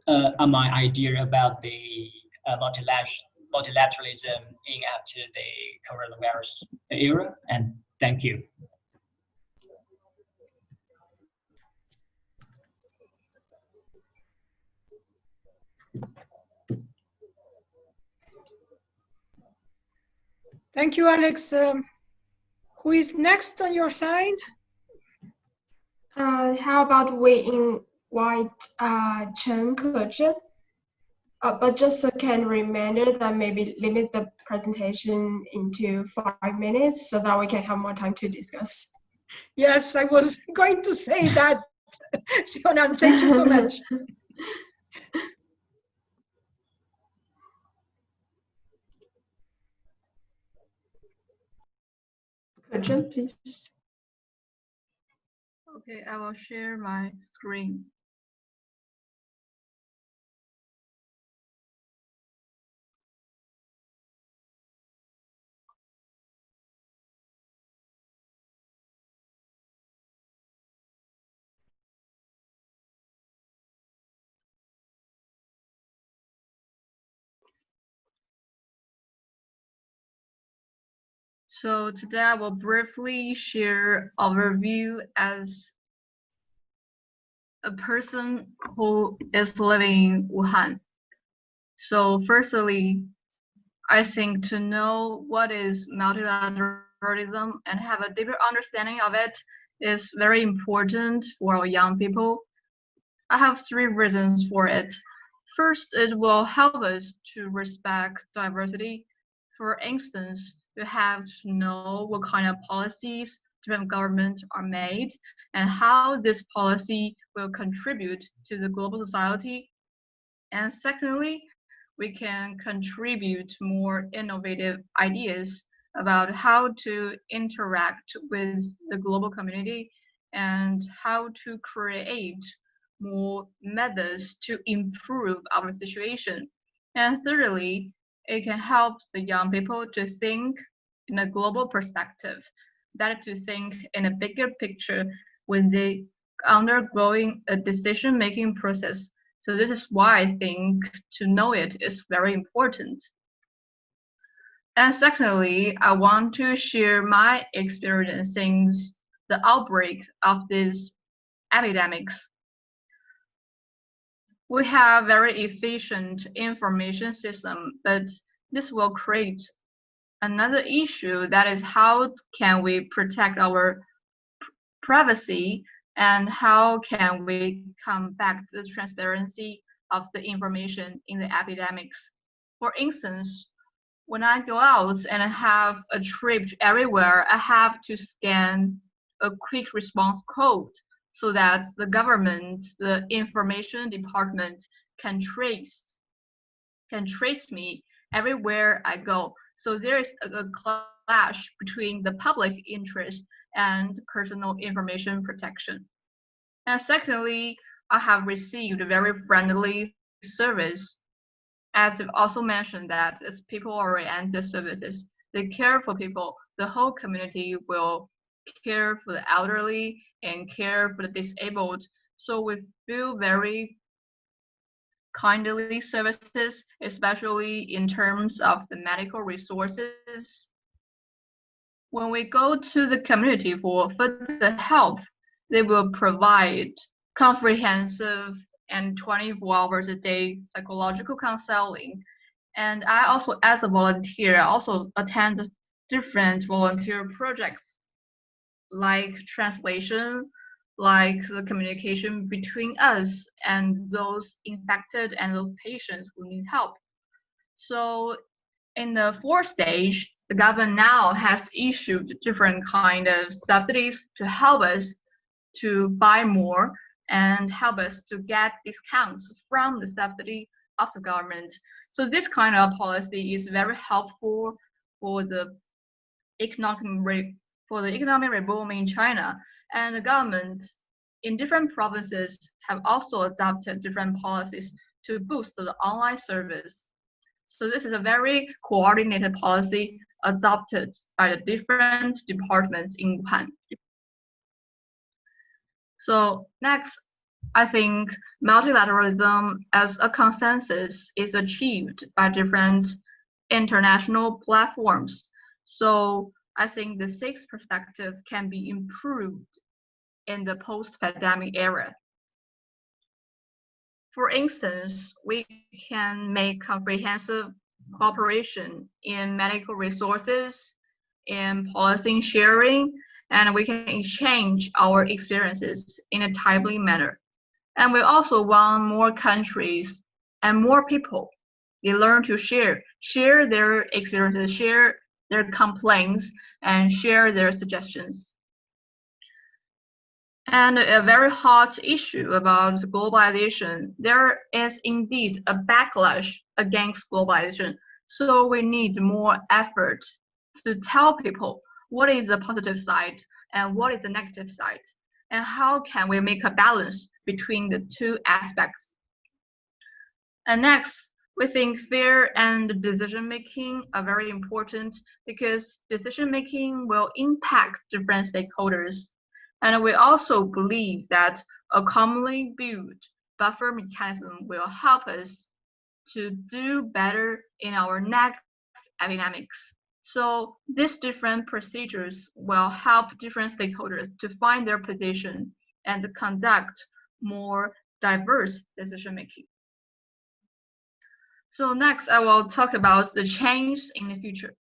are my idea about the multilateralism in after the coronavirus era. And thank you. Thank you, Alex. Who is next on your side? How about we invite Chen Kezhen? But just a kind reminder that maybe limit the presentation into 5 minutes so that we can have more time to discuss. Yes, I was going to say that. Sionan, thank you so much. Kezhen, please. Okay, I will share my screen. So today I will briefly share overview as a person who is living in Wuhan. So firstly, I think to know what is multilateralism and have a deeper understanding of it is very important for our young people. I have three reasons for it. First, it will help us to respect diversity. For instance, you have to know what kind of policies different governments are made and how this policy will contribute to the global society. And secondly, we can contribute more innovative ideas about how to interact with the global community and how to create more methods to improve our situation. And thirdly, it can help the young people to think in a global perspective, that to think in a bigger picture when they undergoing a decision-making process. So this is why I think to know it is very important. And secondly, I want to share my experience since the outbreak of this epidemics. We have very efficient information system, but this will create another issue, that is how can we protect our privacy and how can we come back to the transparency of the information in the epidemics. For instance, when I go out and I have a trip everywhere, I have to scan a quick response code so that the government, the information department can trace me everywhere I go. So there is a clash between the public interest and personal information protection. And secondly, I have received a very friendly service. As I've also mentioned that as people-oriented services, they care for people. The whole community will care for the elderly and care for the disabled. So we feel very kindly services, especially in terms of the medical resources. When we go to the community for further help, they will provide comprehensive and 24 hours a day psychological counseling. And I also, as a volunteer, I also attend different volunteer projects like translation, like the communication between us and those infected and those patients who need help. So in the fourth stage, the government now has issued different kind of subsidies to help us to buy more and help us to get discounts from the subsidy of the government. So this kind of policy is very helpful for the economic reboom in China. And the government in different provinces have also adopted different policies to boost the online service. So this is a very coordinated policy adopted by the different departments in Wuhan. So next, I think multilateralism as a consensus is achieved by different international platforms. So I think the sixth perspective can be improved in the post-pandemic era. For instance, we can make comprehensive cooperation in medical resources, in policy sharing, and we can exchange our experiences in a timely manner. And we also want more countries and more people. They learn to share their experiences, share their complaints, and share their suggestions. And a very hot issue about globalization, there is indeed a backlash against globalization. So we need more effort to tell people what is the positive side and what is the negative side, and how can we make a balance between the two aspects. And next, we think fear and decision-making are very important because decision-making will impact different stakeholders. And we also believe that a commonly built buffer mechanism will help us to do better in our next epidemics. So these different procedures will help different stakeholders to find their position and conduct more diverse decision making. So next, I will talk about the change in the future.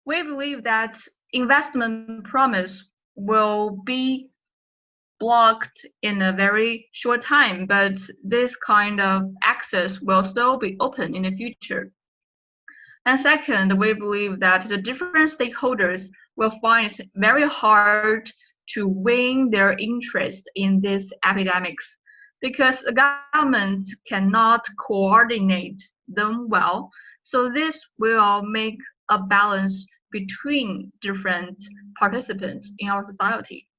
We believe that investment promise will be blocked in a very short time, but this kind of access will still be open in the future. And second, we believe that the different stakeholders will find it very hard to win their interest in these epidemics because the government cannot coordinate them well. So this will make a balance between different participants in our society.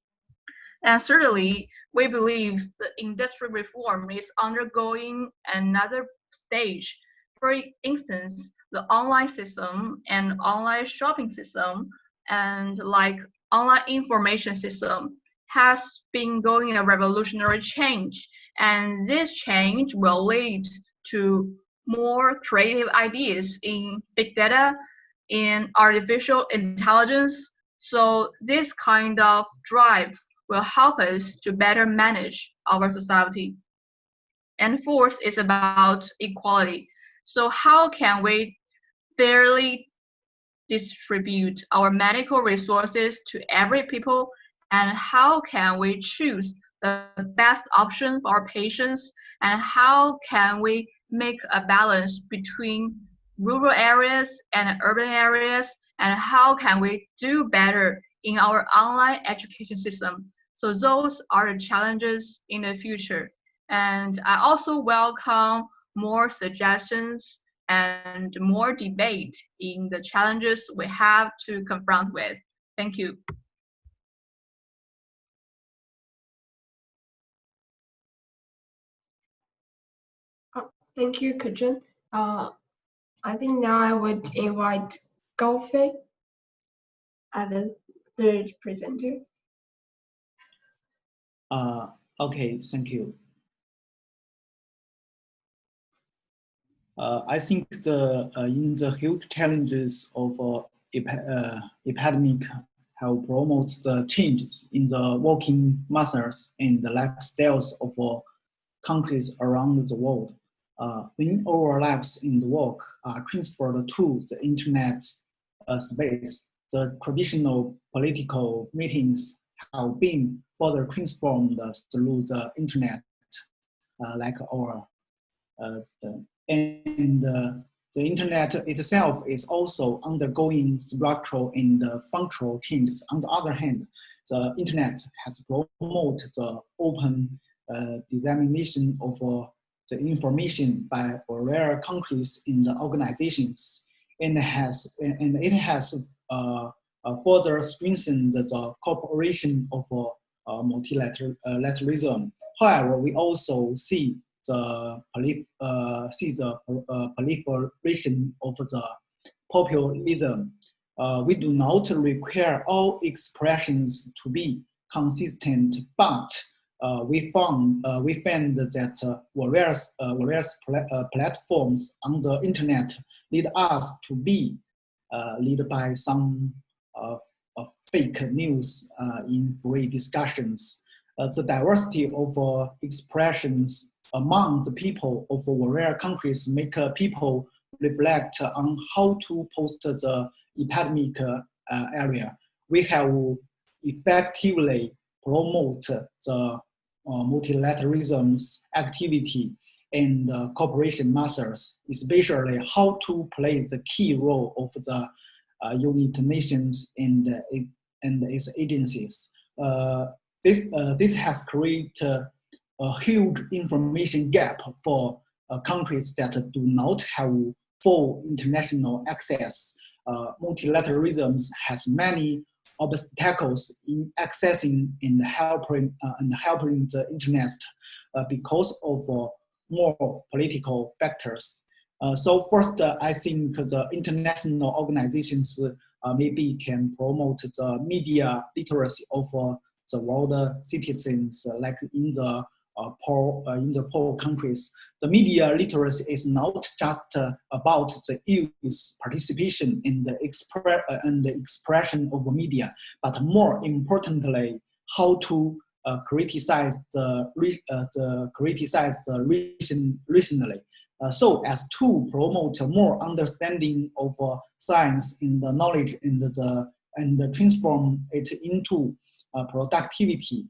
And thirdly, we believe the industry reform is undergoing another stage. For instance, the online system and online shopping system and like online information system has been going a revolutionary change. And this change will lead to more creative ideas in big data, in artificial intelligence. So this kind of drive will help us to better manage our society. And fourth is about equality. So how can we fairly distribute our medical resources to every people, and how can we choose the best option for our patients, and how can we make a balance between rural areas and urban areas, and how can we do better in our online education system. So those are the challenges in the future. And I also welcome more suggestions and more debate in the challenges we have to confront with. Thank you. Thank you, Kajun. I think now I would invite Gaofei as the third presenter. Okay, thank you. I think in the huge challenges of epidemic have promoted the changes in the working methods and the lifestyles of countries around the world. When our lives and work are transferred to the internet space, the traditional political meetings have been further transformed through the internet, like our the internet itself is also undergoing structural and functional changes. On the other hand, the internet has promoted the open dissemination of the information by various countries and organizations, and it has further strengthened the cooperation of multilateralism. However, we also see the proliferation of the populism. We do not require all expressions to be consistent, but we find that various platforms on the internet lead us to be led by some fake news in free discussions. The diversity of expressions among the people of various countries make people reflect on how to post the epidemic area. We have effectively promoted the multilateralism's activity and cooperation methods, especially how to play the key role of the United Nations and its agencies. This has created a huge information gap for countries that do not have full international access. Multilateralism has many obstacles in accessing and helping the internet because of more political factors. So first, I think the international organizations maybe can promote the media literacy of the world citizens, like in the in the poor countries. The media literacy is not just about the youth participation in the expression of media, but more importantly, how to criticize the reasonably, so as to promote more understanding of science in the knowledge and transform it into productivity.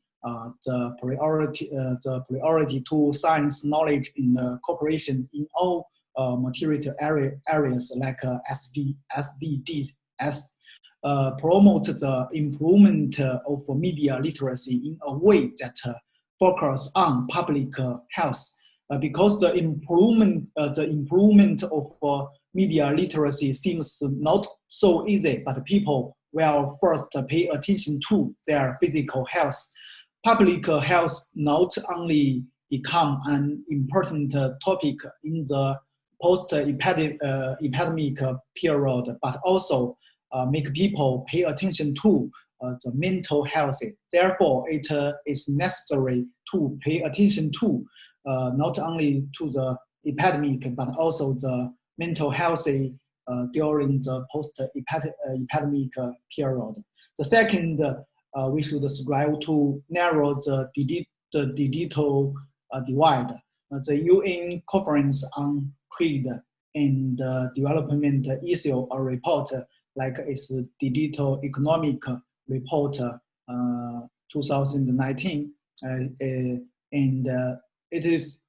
The priority to science knowledge in cooperation in all material areas like SDGs promote the improvement of media literacy in a way that focus on public health. Because the improvement of media literacy seems not so easy, but people will first pay attention to their physical health. Public health not only become an important topic in the post-epidemic period, but also make people pay attention to the mental health. Therefore, it is necessary to pay attention to not only to the epidemic, but also the mental health during the post-epidemic period. The second, we should strive to narrow the digital divide. The UN Conference on Trade and Development issue a report like its Digital Economic Report 2019, and it is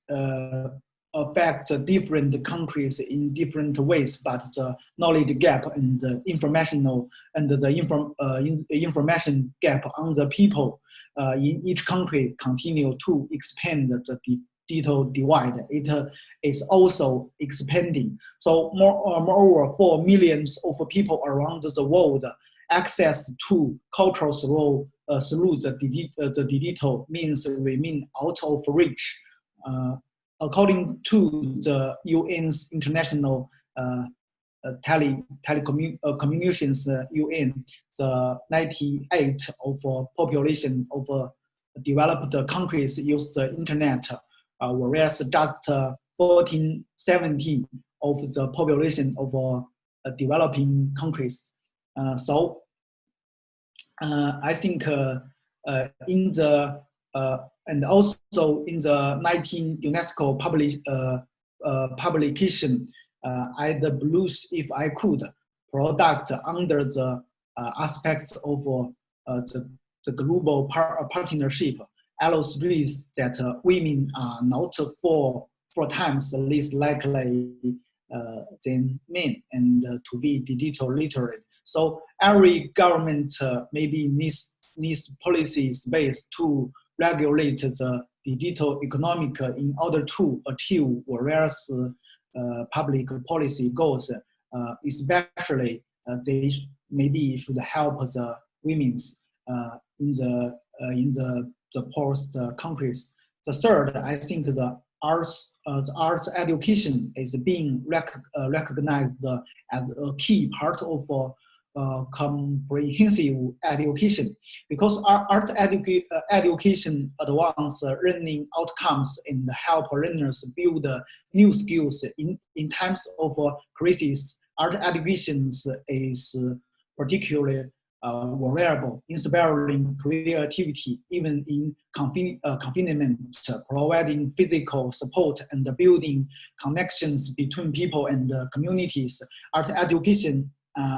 affects different countries in different ways, but the knowledge gap and the information gap on the people in each country continue to expand the digital divide. It is also expanding. So moreover, for millions of people around the world, access to cultural through the digital means remain out of reach. According to the UN's International Telecommunications UN, the 98% of population of developed countries use the internet, whereas just 14-17% of the population of developing countries. So I think in the and also in the 19 UNESCO publication, I'd blues if I could product under the aspects of the global partnership illustrates that women are not four times less likely than men and to be digital literate. So every government maybe needs policies based to regulate the digital economic in order to achieve various public policy goals, especially they maybe should help the women's in the poorest countries. The third, I think the arts education is being recognized as a key part of comprehensive education, because art education advance learning outcomes and help learners build new skills in times of crisis. Art education is particularly variable, inspiring creativity even in confinement, providing physical support and building connections between people and communities. Art education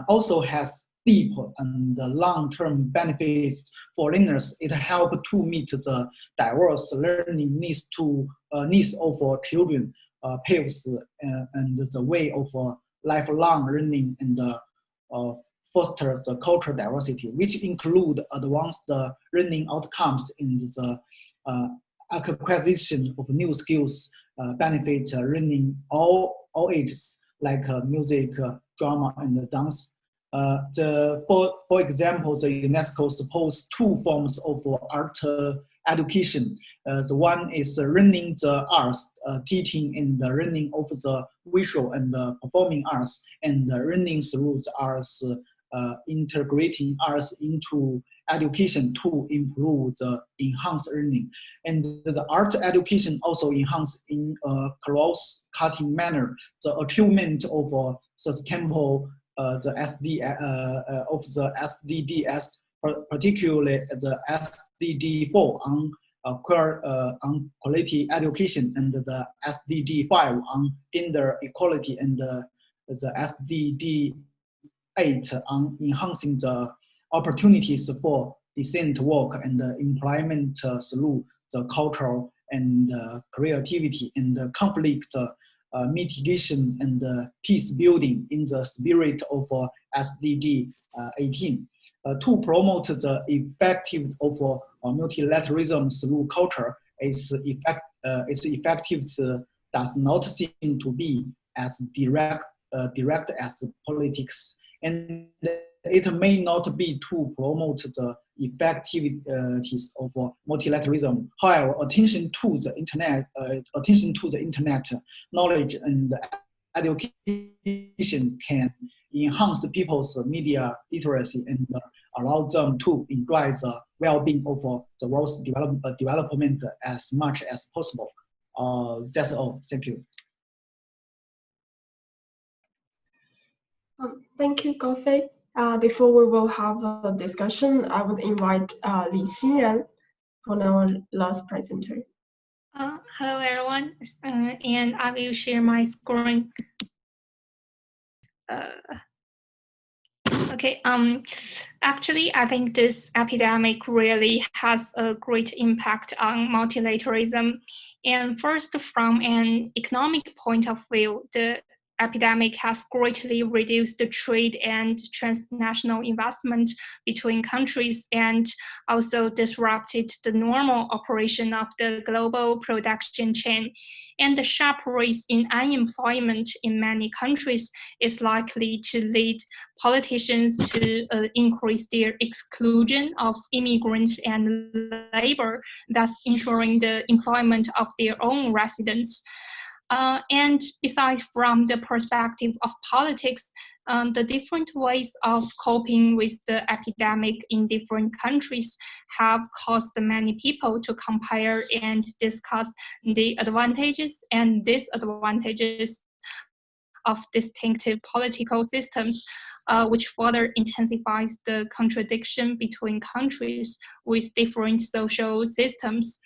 also has deep and long-term benefits for learners. It helps to meet the diverse learning needs of children, paves and the way of lifelong learning and foster the cultural diversity, which include advanced learning outcomes in the acquisition of new skills, benefit learning all ages, like music, drama, and dance. For example, the UNESCO supports two forms of art education. The one is learning the arts, teaching and the learning of the visual and the performing arts, and the learning through the arts integrating arts into education to improve the enhanced learning. And the art education also enhance in a cross-cutting manner the achievement of sustainable the SDGs, particularly the SDG 4 on quality education, and the SDG 5 on gender equality, and the SDG 8 on enhancing the opportunities for decent work and employment through the cultural and creativity and conflict mitigation and peace building in the spirit of SDG 18. To promote the effectiveness of multilateralism through culture, its effectiveness does not seem to be as direct as politics, and it may not be to promote the effectiveness of multilateralism. However, attention to the internet, knowledge and education can enhance people's media literacy and allow them to enjoy the well-being of the world's development as much as possible. That's all. Thank you. Thank you, Gofei. Before we will have a discussion, I would invite Li Xinran for our last presenter. Hello, everyone, and I will share my screen. Okay. Actually, I think this epidemic really has a great impact on multilateralism. And first, from an economic point of view, the epidemic has greatly reduced the trade and transnational investment between countries, and also disrupted the normal operation of the global production chain. And the sharp rise in unemployment in many countries is likely to lead politicians to increase their exclusion of immigrants and labor, thus ensuring the employment of their own residents. And besides, from the perspective of politics, the different ways of coping with the epidemic in different countries have caused many people to compare and discuss the advantages and disadvantages of distinctive political systems, which further intensifies the contradiction between countries with different social systems.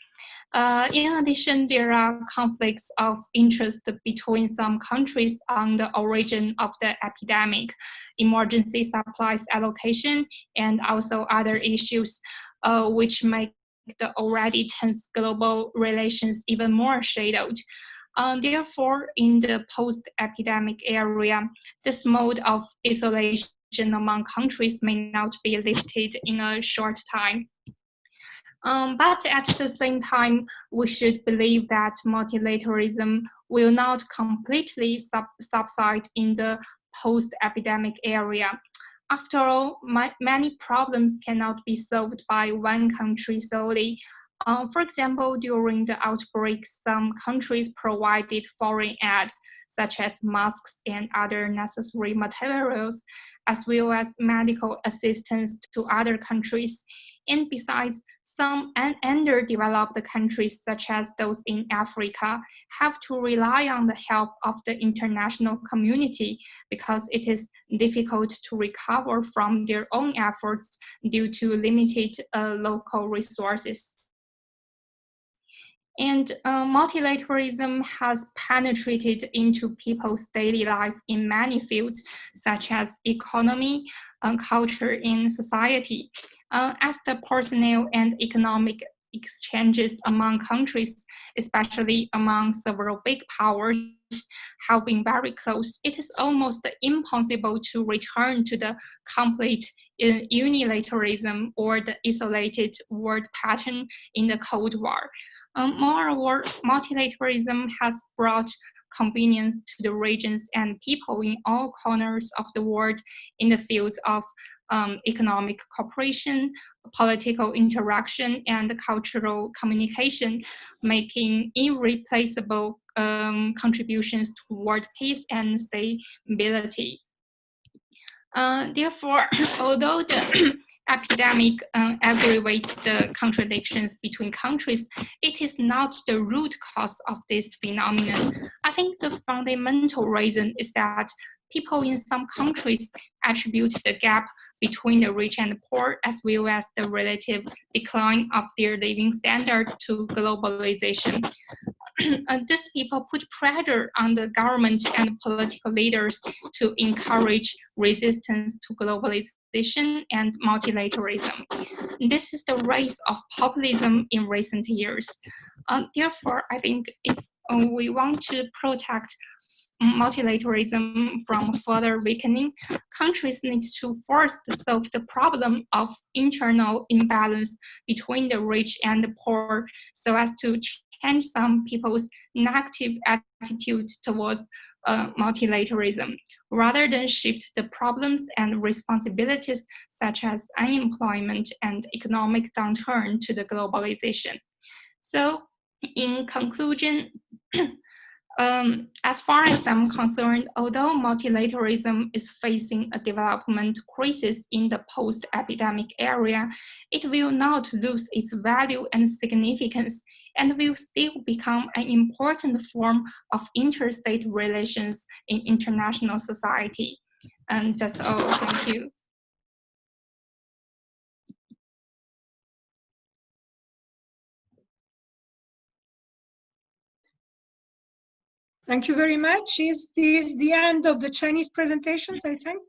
In addition, there are conflicts of interest between some countries on the origin of the epidemic, emergency supplies allocation, and also other issues, which make the already tense global relations even more shadowed. Therefore, in the post-epidemic area, this mode of isolation among countries may not be lifted in a short time. But at the same time, we should believe that multilateralism will not completely subside in the post-epidemic area. After all, many problems cannot be solved by one country solely. For example, during the outbreak, some countries provided foreign aid, such as masks and other necessary materials, as well as medical assistance to other countries. And besides, some underdeveloped countries, such as those in Africa, have to rely on the help of the international community because it is difficult to recover from their own efforts due to limited local resources. And multilateralism has penetrated into people's daily life in many fields, such as economy, culture, and society. As the personal and economic exchanges among countries, especially among several big powers, have been very close, it is almost impossible to return to the complete unilateralism or the isolated world pattern in the Cold War. Moreover, multilateralism has brought convenience to the regions and people in all corners of the world in the fields of economic cooperation, political interaction, and cultural communication, making irreplaceable contributions toward peace and stability. Therefore, although the epidemic aggravates the contradictions between countries, it is not the root cause of this phenomenon. I think the fundamental reason is that people in some countries attribute the gap between the rich and the poor, as well as the relative decline of their living standard, to globalization. These people put pressure on the government and political leaders to encourage resistance to globalization and multilateralism. This is the rise of populism in recent years. Therefore, I think if we want to protect multilateralism from further weakening, countries need to first solve the problem of internal imbalance between the rich and the poor, so as to change some people's negative attitude towards multilateralism, rather than shift the problems and responsibilities such as unemployment and economic downturn to the globalization. So, in conclusion, as far as I'm concerned, although multilateralism is facing a development crisis in the post-epidemic area, it will not lose its value and significance, and will still become an important form of interstate relations in international society. And that's all. Thank you. Thank you very much. Is this the end of the Chinese presentations, I think?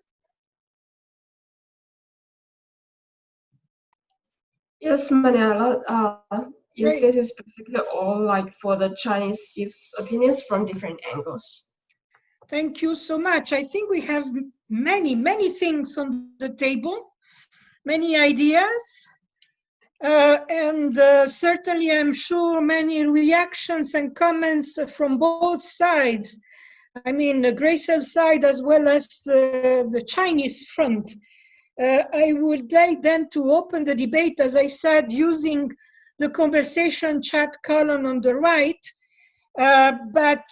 Yes, Manuela. Yes, this is basically all like for the Chinese opinions from different angles. Thank you so much. I think we have many things on the table, many ideas, and certainly I'm sure many reactions and comments from both sides. I mean, the Greycells side as well as the Chinese front. I would like then to open the debate, as I said, using the conversation chat column on the right. But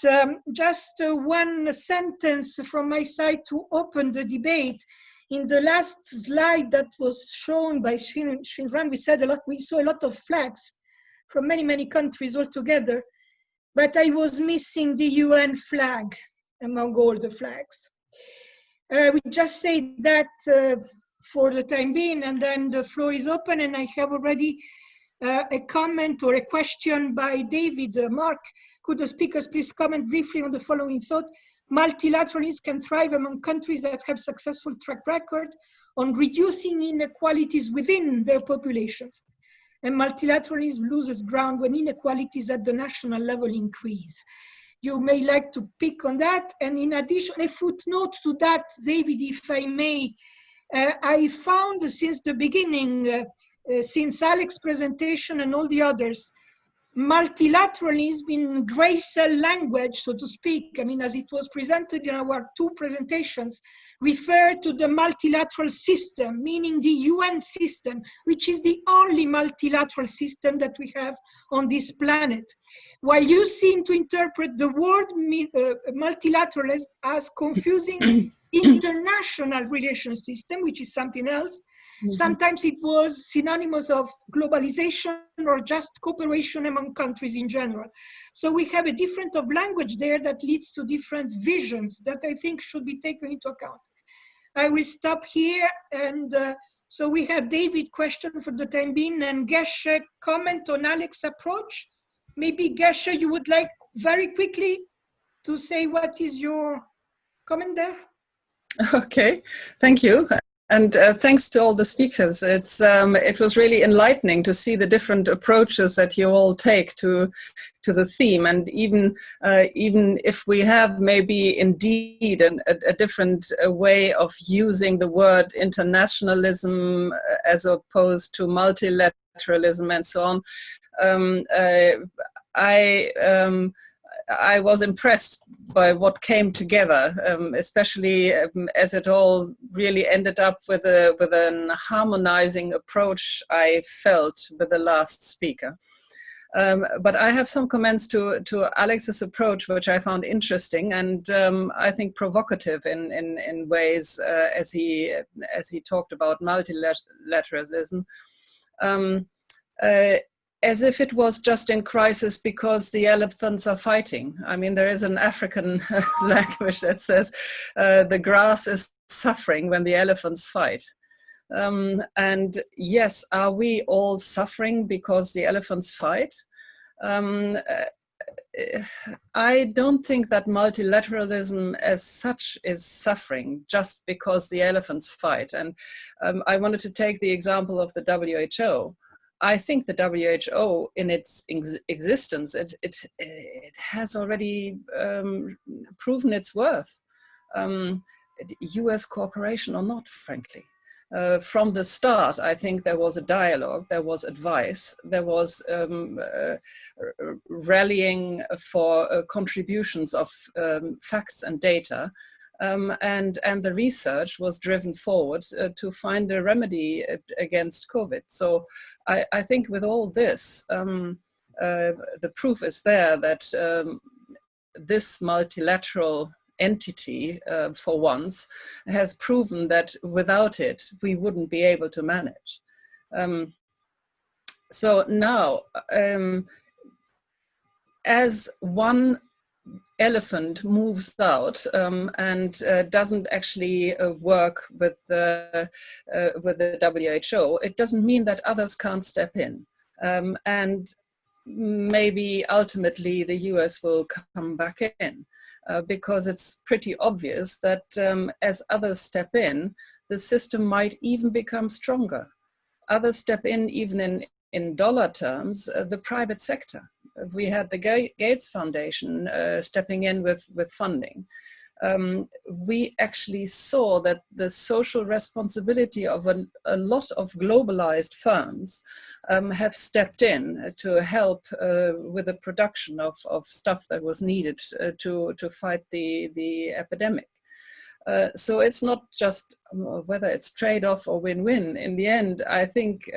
just one sentence from my side to open the debate. In the last slide that was shown by Shinran, we saw a lot of flags from many countries altogether, but I was missing the UN flag among all the flags. We just say that for the time being, and then the floor is open, and I have already a comment or a question by David. Mark, could the speakers please comment briefly on the following thought? Multilateralism can thrive among countries that have successful track record on reducing inequalities within their populations. And multilateralism loses ground when inequalities at the national level increase. You may like to pick on that. And in addition, a footnote to that, David, if I may, I found since the beginning, since Alex's presentation and all the others, multilateralism in Greycell language, so to speak, I mean, as it was presented in our two presentations, refer to the multilateral system, meaning the UN system, which is the only multilateral system that we have on this planet. While you seem to interpret the word multilateralism as confusing international relation system, which is something else. Sometimes it was synonymous of globalization or just cooperation among countries in general. So we have a difference of language there that leads to different visions that I think should be taken into account. I will stop here, and so we have David question for the time being, and Geshe comment on Alex's approach. Maybe Geshe, you would like very quickly to say what is your comment there? Okay, thank you. And thanks to all the speakers. It was really enlightening to see the different approaches that you all take to the theme. And even if we have maybe indeed a different way of using the word internationalism as opposed to multilateralism and so on, I was impressed by what came together, especially as it all really ended up with an harmonizing approach I felt with the last speaker. But I have some comments to Alex's approach, which I found interesting and I think provocative in ways as he talked about multilateralism, as if it was just in crisis because the elephants are fighting. I mean, there is an African language that says the grass is suffering when the elephants fight. And yes, are we all suffering because the elephants fight? I don't think that multilateralism as such is suffering just because the elephants fight. And I wanted to take the example of the WHO. I think the WHO, in its existence, it has already proven its worth. US cooperation or not, frankly. From the start, I think there was a dialogue, there was advice, there was rallying for contributions of facts and data, and the research was driven forward to find a remedy against COVID. So I think with all this, the proof is there that this multilateral entity, for once, has proven that without it, we wouldn't be able to manage. So now, as one elephant moves out and doesn't actually work with the WHO, it doesn't mean that others can't step in. And maybe ultimately the US will come back in. Because it's pretty obvious that as others step in, the system might even become stronger. Others step in even in dollar terms, the private sector. We had the Gates Foundation stepping in with funding. We actually saw that the social responsibility of a lot of globalized firms have stepped in to help with the production of stuff that was needed to fight the epidemic. So it's not just whether it's trade-off or win-win. In the end, I think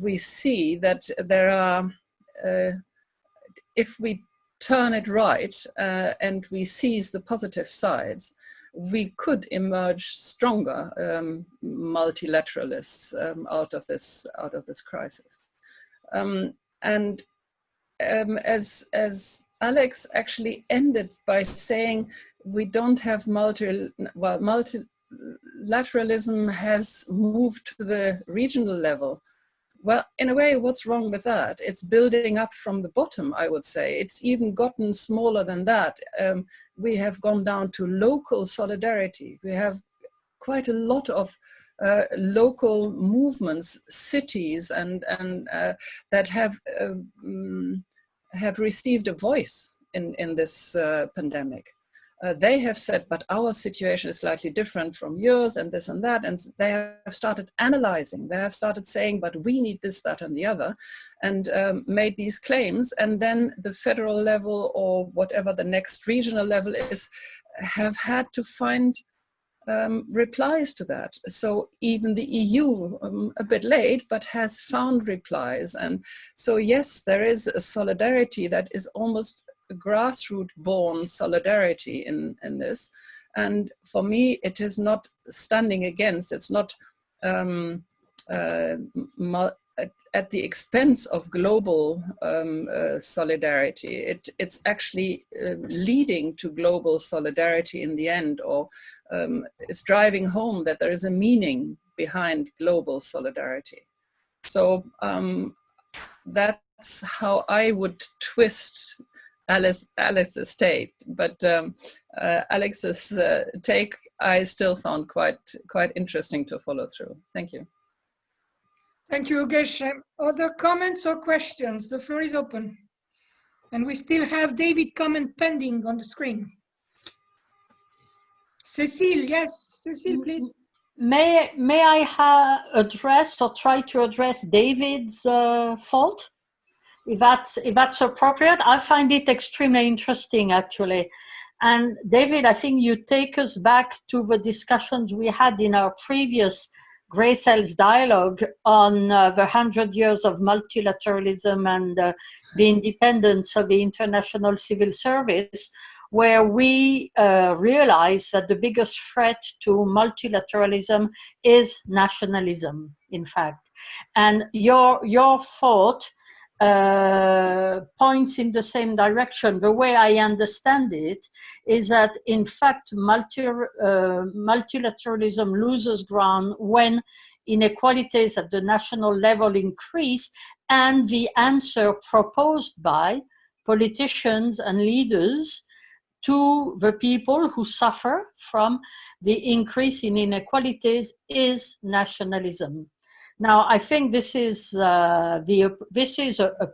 we see that there are, if we turn it right and we seize the positive sides, we could emerge stronger multilateralists out of this crisis. And as Alex actually ended by saying, we don't have multilateralism has moved to the regional level. Well, in a way, what's wrong with that? It's building up from the bottom, I would say. It's even gotten smaller than that. We have gone down to local solidarity. We have quite a lot of local movements, cities, and that have received a voice in this pandemic. They have said, but our situation is slightly different from yours and this and that. And they have started analyzing. They have started saying, but we need this, that, and the other, and made these claims. And then the federal level or whatever the next regional level is, have had to find replies to that. So even the EU, a bit late, but has found replies. And so, yes, there is a solidarity that is almost grassroots-born solidarity in this, and for me it is not standing against, it's not at the expense of global solidarity. It's actually leading to global solidarity in the end, or it's driving home that there is a meaning behind global solidarity. So that's how I would twist Alice's take, but Alex's take I still found quite interesting to follow through. Thank you. Thank you, Geshe. Other comments or questions? The floor is open. And we still have David comment pending on the screen. Cecile, yes, Cecile, please. May I address or try to address David's fault? If that's appropriate. I find it extremely interesting, actually. And David, I think you take us back to the discussions we had in our previous Greycells dialogue on the 100 years of multilateralism and the independence of the international civil service, where we realize that the biggest threat to multilateralism is nationalism, in fact. And your thought points in the same direction. The way I understand it is that, in fact, multilateralism loses ground when inequalities at the national level increase, and the answer proposed by politicians and leaders to the people who suffer from the increase in inequalities is nationalism. Now, I think this is a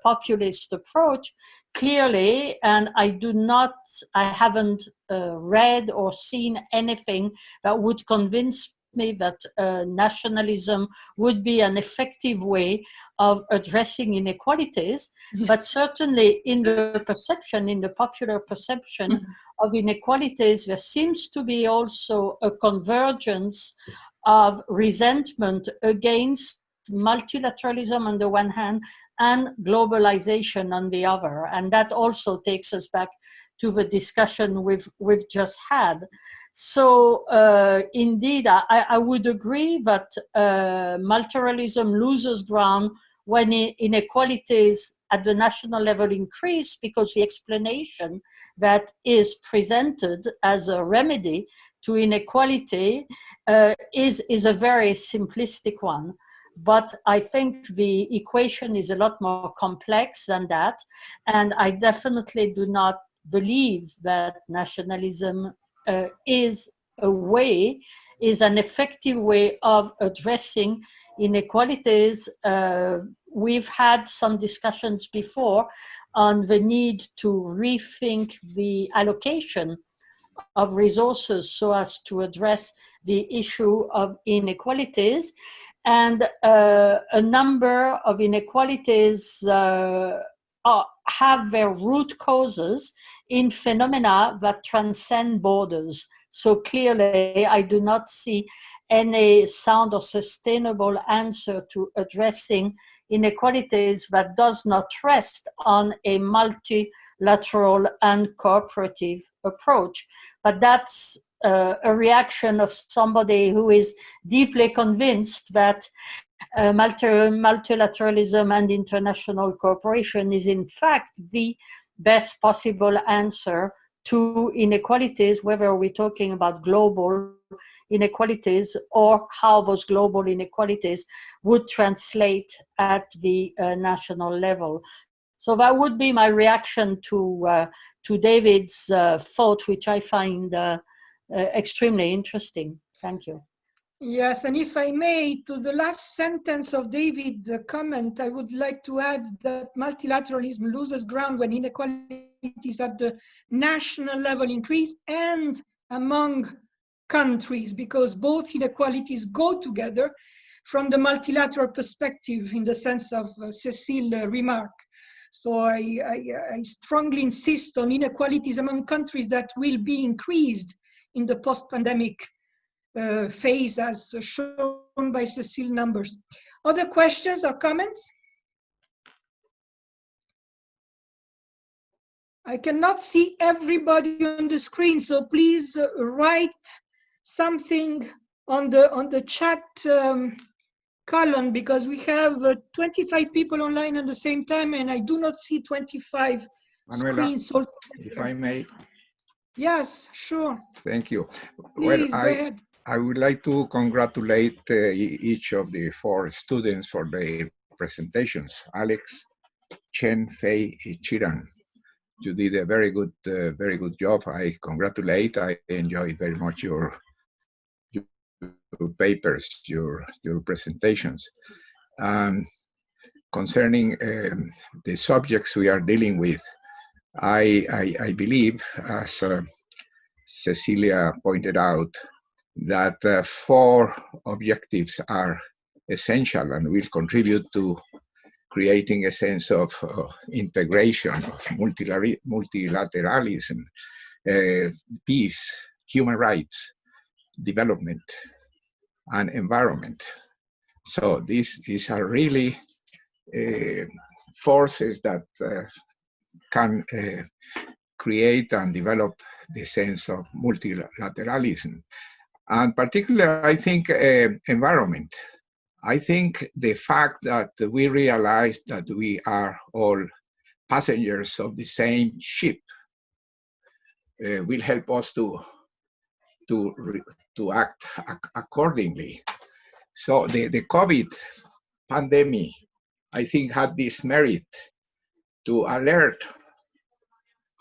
populist approach, clearly, and I haven't read or seen anything that would convince me that nationalism would be an effective way of addressing inequalities, but certainly in the popular perception of inequalities, there seems to be also a convergence of resentment against multilateralism on the one hand and globalization on the other. And that also takes us back to the discussion we've just had. So indeed, I would agree that multilateralism loses ground when inequalities at the national level increase, because the explanation that is presented as a remedy to inequality is a very simplistic one. But I think the equation is a lot more complex than that. And I definitely do not believe that nationalism is an effective way of addressing inequalities. We've had some discussions before on the need to rethink the allocation of resources so as to address the issue of inequalities. And a number of inequalities have their root causes in phenomena that transcend borders. So clearly, I do not see any sound or sustainable answer to addressing inequalities that does not rest on a multilateral and cooperative approach. But that's a reaction of somebody who is deeply convinced that multilateralism and international cooperation is in fact the best possible answer to inequalities, whether we're talking about global inequalities or how those global inequalities would translate at the national level. So that would be my reaction to David's thought, which I find extremely interesting. Thank you. Yes, and if I may, to the last sentence of David's comment, I would like to add that multilateralism loses ground when inequalities at the national level increase and among countries, because both inequalities go together from the multilateral perspective in the sense of Cecile's remark. So I strongly insist on inequalities among countries that will be increased in the post-pandemic phase as shown by Cecile numbers. Other questions or comments? I cannot see everybody on the screen, so please write something on the chat column, because we have 25 people online at the same time and I do not see 25 screens. If I may. Yes, sure. Thank you. Please, go ahead. I would like to congratulate each of the 4 students for their presentations. Alex, Chen, Fei, Chiran. You did a very good job. I congratulate. I enjoyed very much your papers, your presentations. Concerning the subjects we are dealing with, I believe, as Cecilia pointed out, that 4 objectives are essential and will contribute to creating a sense of integration, of multilateralism, peace, human rights, development, and environment. So these are really forces that can create and develop the sense of multilateralism. And particularly, I think, environment. I think the fact that we realize that we are all passengers of the same ship will help us to act accordingly. So the COVID pandemic, I think, had this merit to alert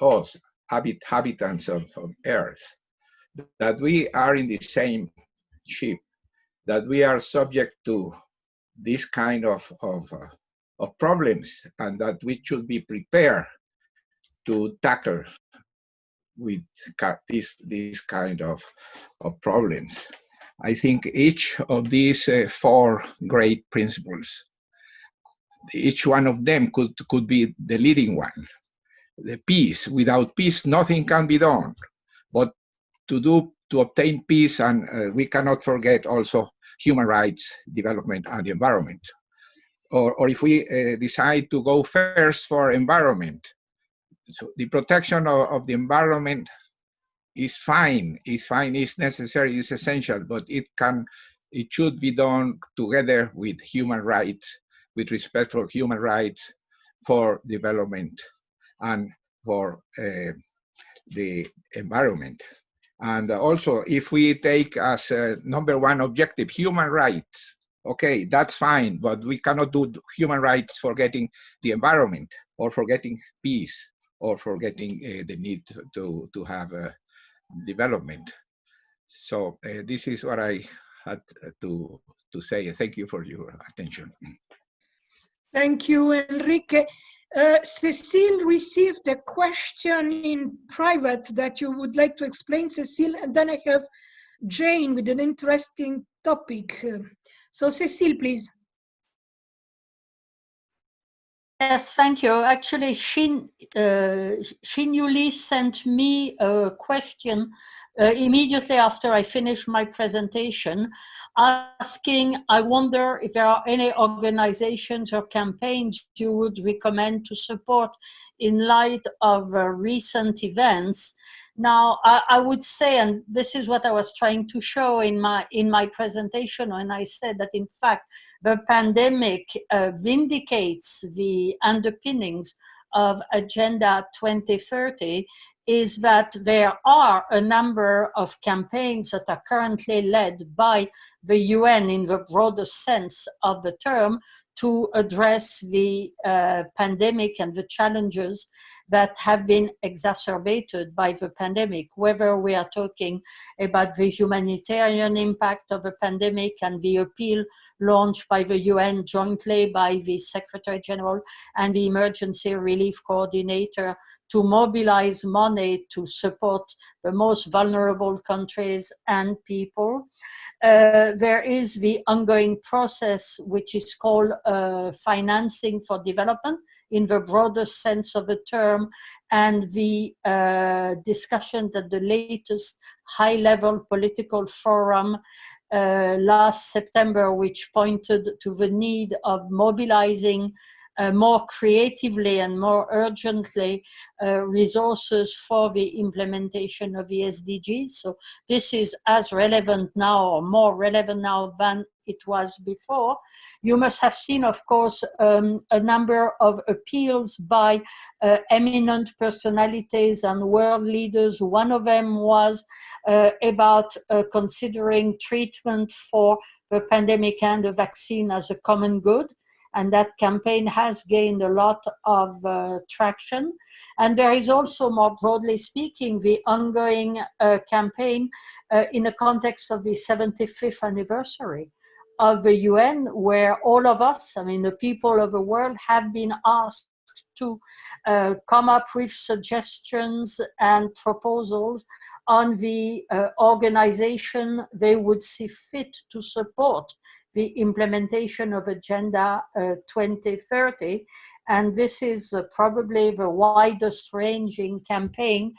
us, inhabitants of Earth, that we are in the same ship, that we are subject to this kind of problems, and that we should be prepared to tackle with this kind of problems. I think each of these four great principles, each one of them could be the leading one. The peace. Without peace, nothing can be done. But to obtain peace, and we cannot forget also human rights, development, and the environment. Or if we decide to go first for environment, so the protection of the environment is fine, is necessary, is essential, but it should be done together with human rights, with respect for human rights, for development, and for the environment. And also, if we take as number one objective human rights, okay, that's fine, but we cannot do human rights forgetting the environment, or forgetting peace, or forgetting the need to have development. So this is what I had to say. Thank you for your attention. Thank you, Enrique. Cecile received a question in private that you would like to explain, Cecile, and then I have Jane with an interesting topic. So Cecile, please. Yes, thank you. Actually, Shin Yuli sent me a question immediately after I finished my presentation, asking, I wonder if there are any organizations or campaigns you would recommend to support in light of recent events. Now, I would say, and this is what I was trying to show in my presentation, when I said that, in fact, the pandemic vindicates the underpinnings of Agenda 2030, is that there are a number of campaigns that are currently led by the UN in the broadest sense of the term to address the pandemic and the challenges that have been exacerbated by the pandemic, whether we are talking about the humanitarian impact of the pandemic and the appeal launched by the UN jointly by the Secretary General and the Emergency Relief Coordinator to mobilize money to support the most vulnerable countries and people. There is the ongoing process, which is called financing for development in the broadest sense of the term, and the discussion at the latest high-level political forum last September, which pointed to the need of mobilizing more creatively and more urgently resources for the implementation of the SDGs. So this is as relevant now, or more relevant now, than it was before. You must have seen, of course, a number of appeals by eminent personalities and world leaders. One of them was about considering treatment for the pandemic and the vaccine as a common good. And that campaign has gained a lot of traction. And there is also, more broadly speaking, the ongoing campaign in the context of the 75th anniversary of the UN, where all of us, I mean, the people of the world, have been asked to come up with suggestions and proposals on the organization they would see fit to support the implementation of Agenda 2030. And this is probably the widest ranging campaign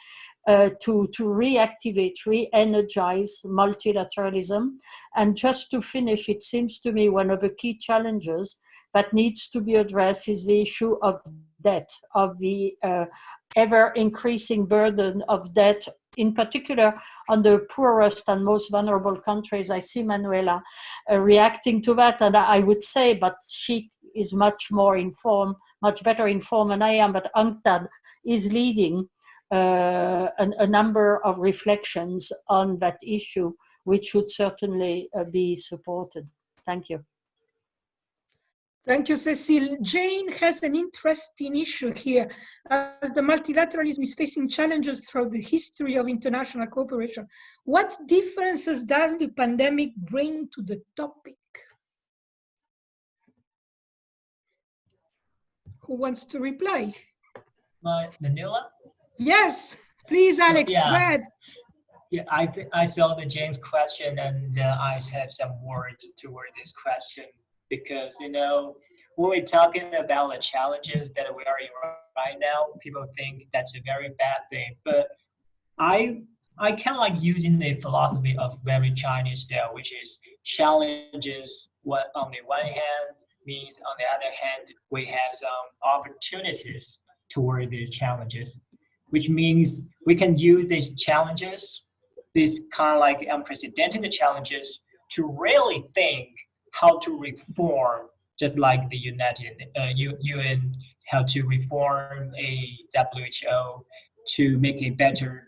to reactivate, re-energize multilateralism. And just to finish, it seems to me one of the key challenges that needs to be addressed is the issue of debt, of the ever increasing burden of debt, in particular on the poorest and most vulnerable countries. I see Manuela reacting to that, and I would say, but she is much more informed, much better informed than I am, but UNCTAD is leading a number of reflections on that issue, which should certainly be supported. Thank you. Thank you, Cecile. Jane has an interesting issue here. As the multilateralism is facing challenges throughout the history of international cooperation, what differences does the pandemic bring to the topic? Who wants to reply? Manila? Yes, please, Alex, yeah. go ahead. Yeah, I saw the James question, and I have some words toward this question, because when we're talking about the challenges that we are in right now, people think that's a very bad thing. But I kind of like using the philosophy of very Chinese style, which is challenges. What on the one hand means, on the other hand, we have some opportunities toward these challenges, which means we can use these challenges, these kind of like unprecedented challenges, to really think how to reform, just like the UN, how to reform a WHO to make it better,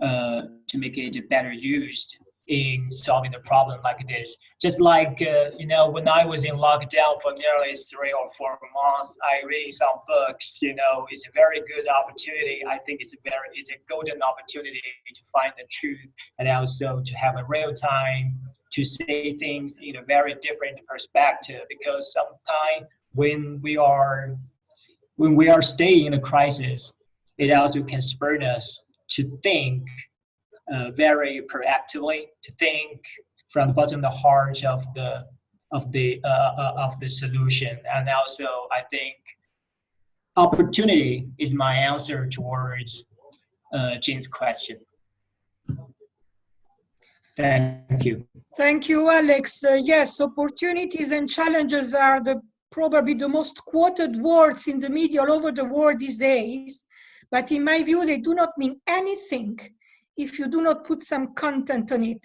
better used in solving the problem like this. Just like when I was in lockdown for nearly 3 or 4 months, I read some books. It's a very good opportunity. I think it's a golden opportunity to find the truth, and also to have a real time to say things in a very different perspective. Because sometimes when we are staying in a crisis, it also can spur us to think very proactively, to think from the bottom of the heart of the solution. And also, I think opportunity is my answer towards Jane's question. Thank you. Thank you, Alex. Yes, opportunities and challenges are probably the most quoted words in the media all over the world these days. But in my view, they do not mean anything if you do not put some content on it.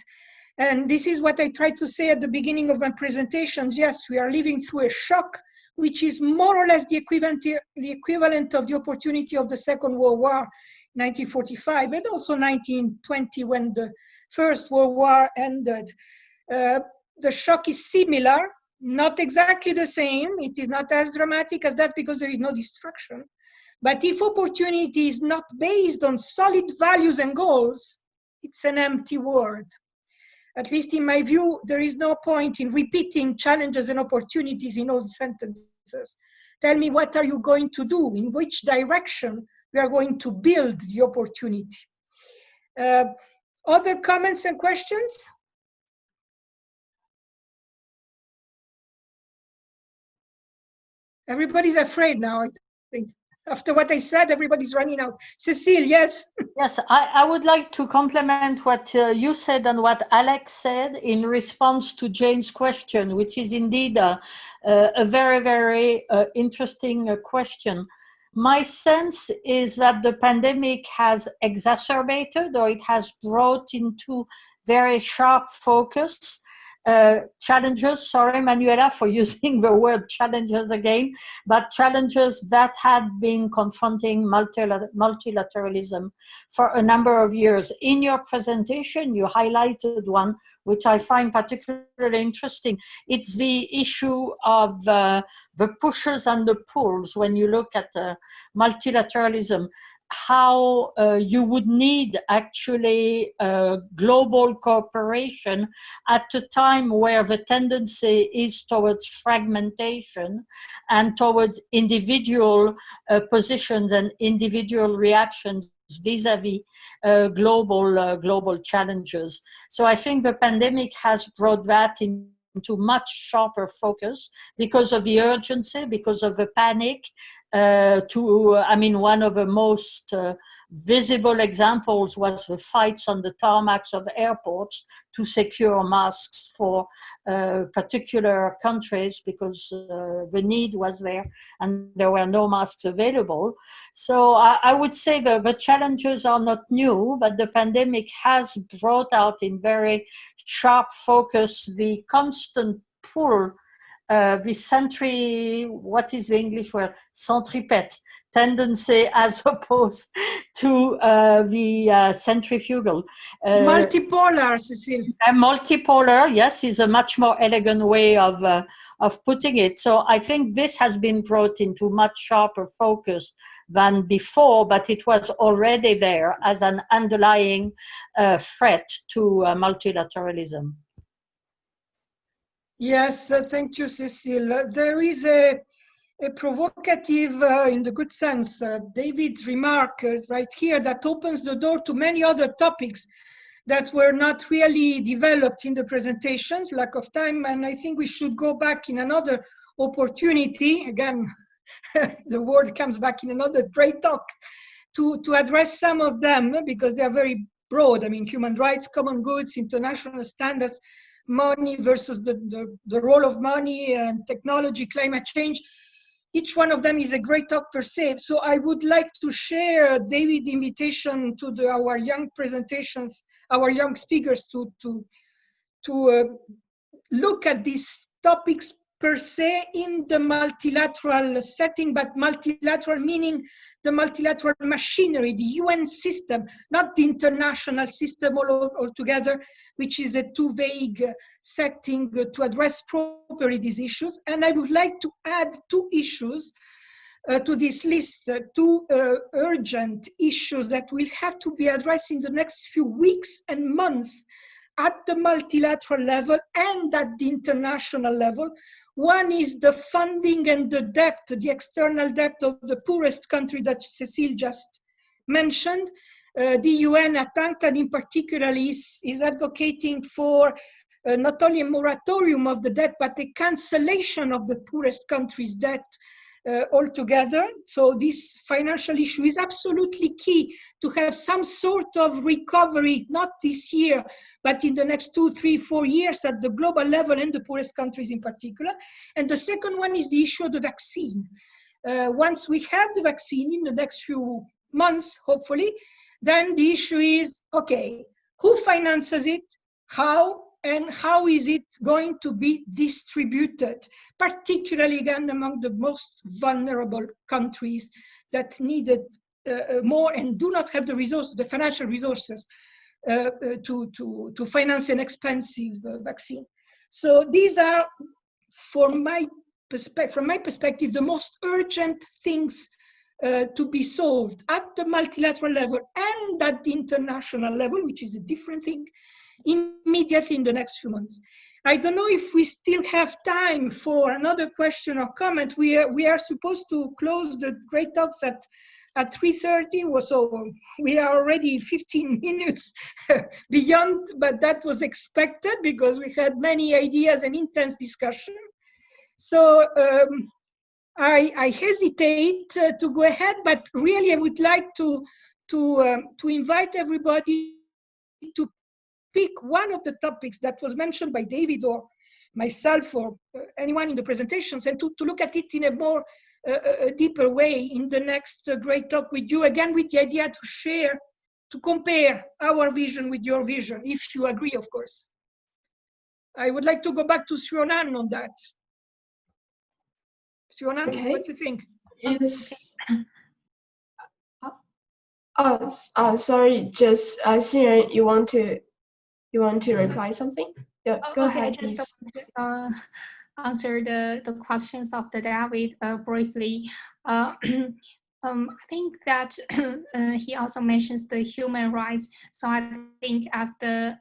And this is what I tried to say at the beginning of my presentation. Yes, we are living through a shock, which is more or less the equivalent of the opportunity of the Second World War, 1945, and also 1920, when the First World War ended. The shock is similar, not exactly the same. It is not as dramatic as that because there is no destruction. But if opportunity is not based on solid values and goals, it's an empty word. At least in my view, there is no point in repeating challenges and opportunities in old sentences. Tell me, what are you going to do? In which direction we are going to build the opportunity? Other comments and questions? Everybody's afraid now, I think. After what I said, everybody's running out. Cecile, yes? Yes, I would like to complement what you said and what Alex said in response to Jane's question, which is indeed a very, very interesting question. My sense is that the pandemic has exacerbated, or it has brought into very sharp focus challenges, sorry Manuela for using the word challenges again, but challenges that had been confronting multilateralism for a number of years. In your presentation, you highlighted one which I find particularly interesting. It's the issue of the pushes and the pulls when you look at multilateralism. How you would need actually global cooperation at a time where the tendency is towards fragmentation and towards individual positions and individual reactions vis-a-vis global challenges. So I think the pandemic has brought that into much sharper focus because of the urgency, because of the panic. One of the most visible examples was the fights on the tarmacs of airports to secure masks for particular countries because the need was there and there were no masks available. So I would say that the challenges are not new, but the pandemic has brought out in very sharp focus the constant pull, what is the English word? Centripete tendency as opposed to the centrifugal. Multipolar, Cecile. Multipolar, yes, is a much more elegant way of putting it. So I think this has been brought into much sharper focus than before, but it was already there as an underlying threat to multilateralism. Yes, thank you, Cecile. There is a provocative, in the good sense, David's remark right here that opens the door to many other topics that were not really developed in the presentations, lack of time, and I think we should go back in another opportunity, again, the word comes back in another great talk, to address some of them because they are very broad. I mean, human rights, common goods, international standards, money versus the role of money and technology, climate change. Each one of them is a great talk per se. So I would like to share David's invitation to our young presentations, our young speakers to look at these topics per se in the multilateral setting, but multilateral meaning the multilateral machinery, the UN system, not the international system altogether, which is a too vague setting to address properly these issues. And I would like to add two issues to this list, two urgent issues that will have to be addressed in the next few weeks and months at the multilateral level and at the international level. One is the funding and the debt, the external debt of the poorest country that Cecile just mentioned. The UN at UNCTAD in particular is advocating for not only a moratorium of the debt, but a cancellation of the poorest country's debt altogether. So this financial issue is absolutely key to have some sort of recovery, not this year, but in the next 2, 3, 4 years at the global level and the poorest countries in particular. And the second one is the issue of the vaccine. Once we have the vaccine in the next few months, hopefully, then the issue is, okay, who finances it, how, and how is it going to be distributed, particularly again among the most vulnerable countries that needed more and do not have the resources, the financial resources to finance an expensive vaccine. So these are, from my perspective, the most urgent things to be solved at the multilateral level and at the international level, which is a different thing, immediately in the next few months. I don't know if we still have time for another question or comment. We are supposed to close the great talks at 3:30, so we are already 15 minutes beyond, but that was expected because we had many ideas and intense discussion. So I hesitate to go ahead, but really I would like to invite everybody to pick one of the topics that was mentioned by David or myself or anyone in the presentations, and to look at it in a more deeper way in the next great talk with you, again with the idea to share, to compare our vision with your vision, if you agree, of course. I would like to go back to Sionan on that. Sionan, okay. What do you think? Yes. Sorry, just Xiran, you want to reply something? Yeah, go ahead, please. Answer the questions of the David briefly. I think that he also mentions the human rights. So I think as the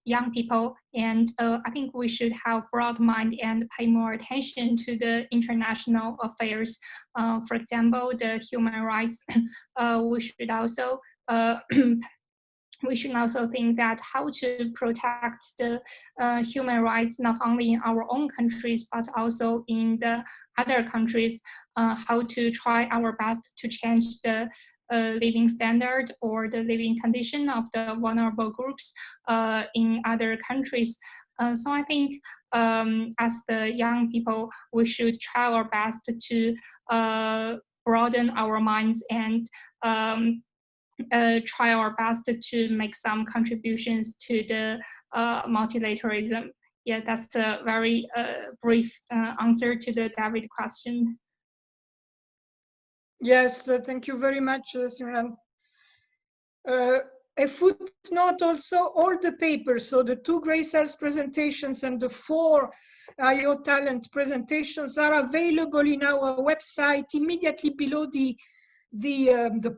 young people, and I think we should have broad mind and pay more attention to the international affairs. For example, the human rights, we should also we should also think that how to protect the human rights, not only in our own countries, but also in the other countries, how to try our best to change the living standard or the living condition of the vulnerable groups in other countries. So I think as the young people, we should try our best to broaden our minds and try our best to make some contributions to the multilateralism. Yeah, that's a very brief answer to the David question. Yes, thank you very much, Simran. A footnote also, all the papers, so the 2 Greycells presentations and the 4 IO Talent presentations are available in our website immediately below the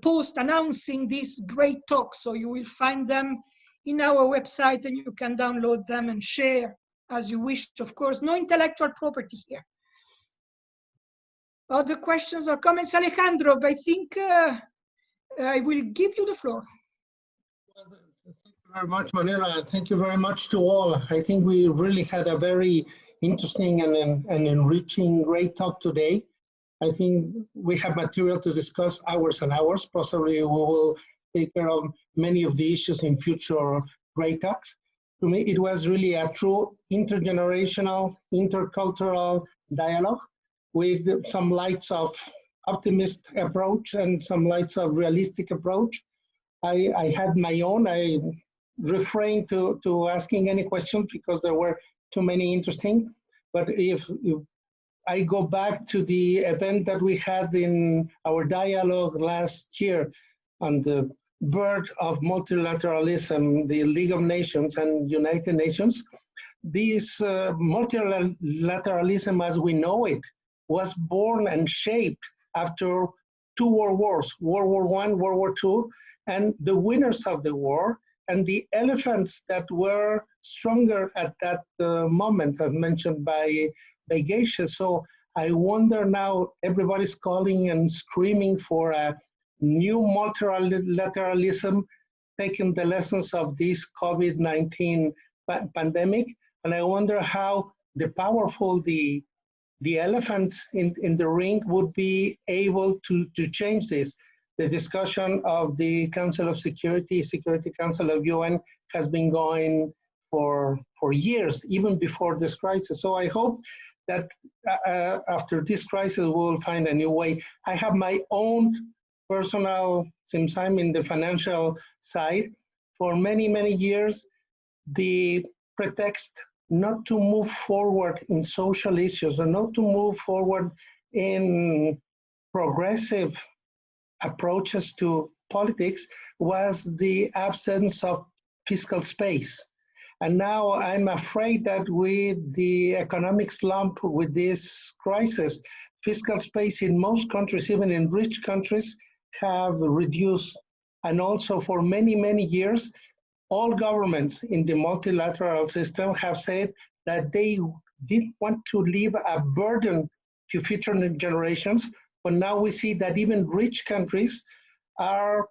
post announcing this great talk. So you will find them in our website and you can download them and share as you wish. Of course, no intellectual property here. Other questions or comments? Alejandro, I think I will give you the floor. Thank you very much, Manuela. Thank you very much to all. I think we really had a very interesting and enriching, great talk today. I think we have material to discuss hours and hours. Possibly we will take care of many of the issues in future great talks. To me, it was really a true intergenerational, intercultural dialogue with some lights of optimist approach and some lights of realistic approach. I had my own. I refrained to asking any questions because there were too many interesting. But if I go back to the event that we had in our dialogue last year on the birth of multilateralism, the League of Nations and United Nations, this multilateralism as we know it was born and shaped after 2 world wars, World War I, World War II, and the winners of the war and the elephants that were stronger at that moment, as mentioned by Geisha. So I wonder now, everybody's calling and screaming for a new multilateralism, taking the lessons of this COVID-19 pandemic. And I wonder how the powerful, the elephants in the ring would be able to change this. The discussion of the Council of Security Council of UN has been going for years, even before this crisis. So I hope that after this crisis, we will find a new way. I have my own personal, since I'm in the financial side, for many, many years, the pretext not to move forward in social issues or not to move forward in progressive approaches to politics was the absence of fiscal space. And now I'm afraid that with the economic slump, with this crisis, fiscal space in most countries, even in rich countries, have reduced. And also for many, many years, all governments in the multilateral system have said that they didn't want to leave a burden to future generations. But now we see that even rich countries are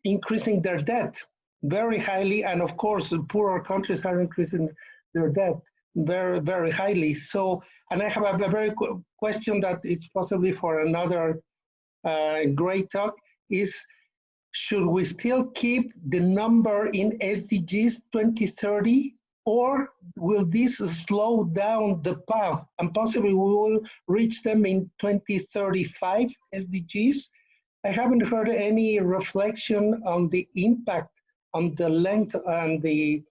increasing their debt very highly. And of course, the poorer countries are increasing their debt very, very highly. So, and I have a very question that it's possibly for another great talk is, should we still keep the number in SDGs 2030, or will this slow down the path and possibly we will reach them in 2035 SDGs? I haven't heard any reflection on the impact, on the length and the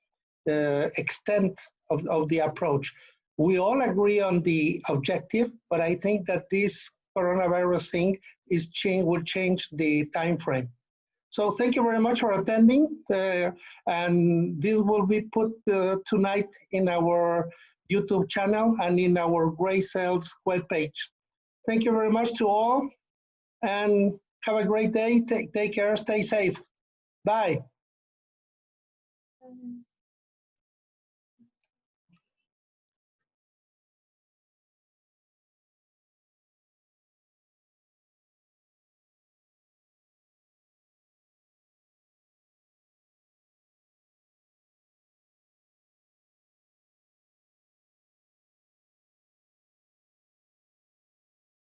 extent of the approach. We all agree on the objective, but I think that this coronavirus thing will change the time frame. So thank you very much for attending, and this will be put tonight in our YouTube channel and in our Greycells webpage. Thank you very much to all, and have a great day. Take care, stay safe. Bye.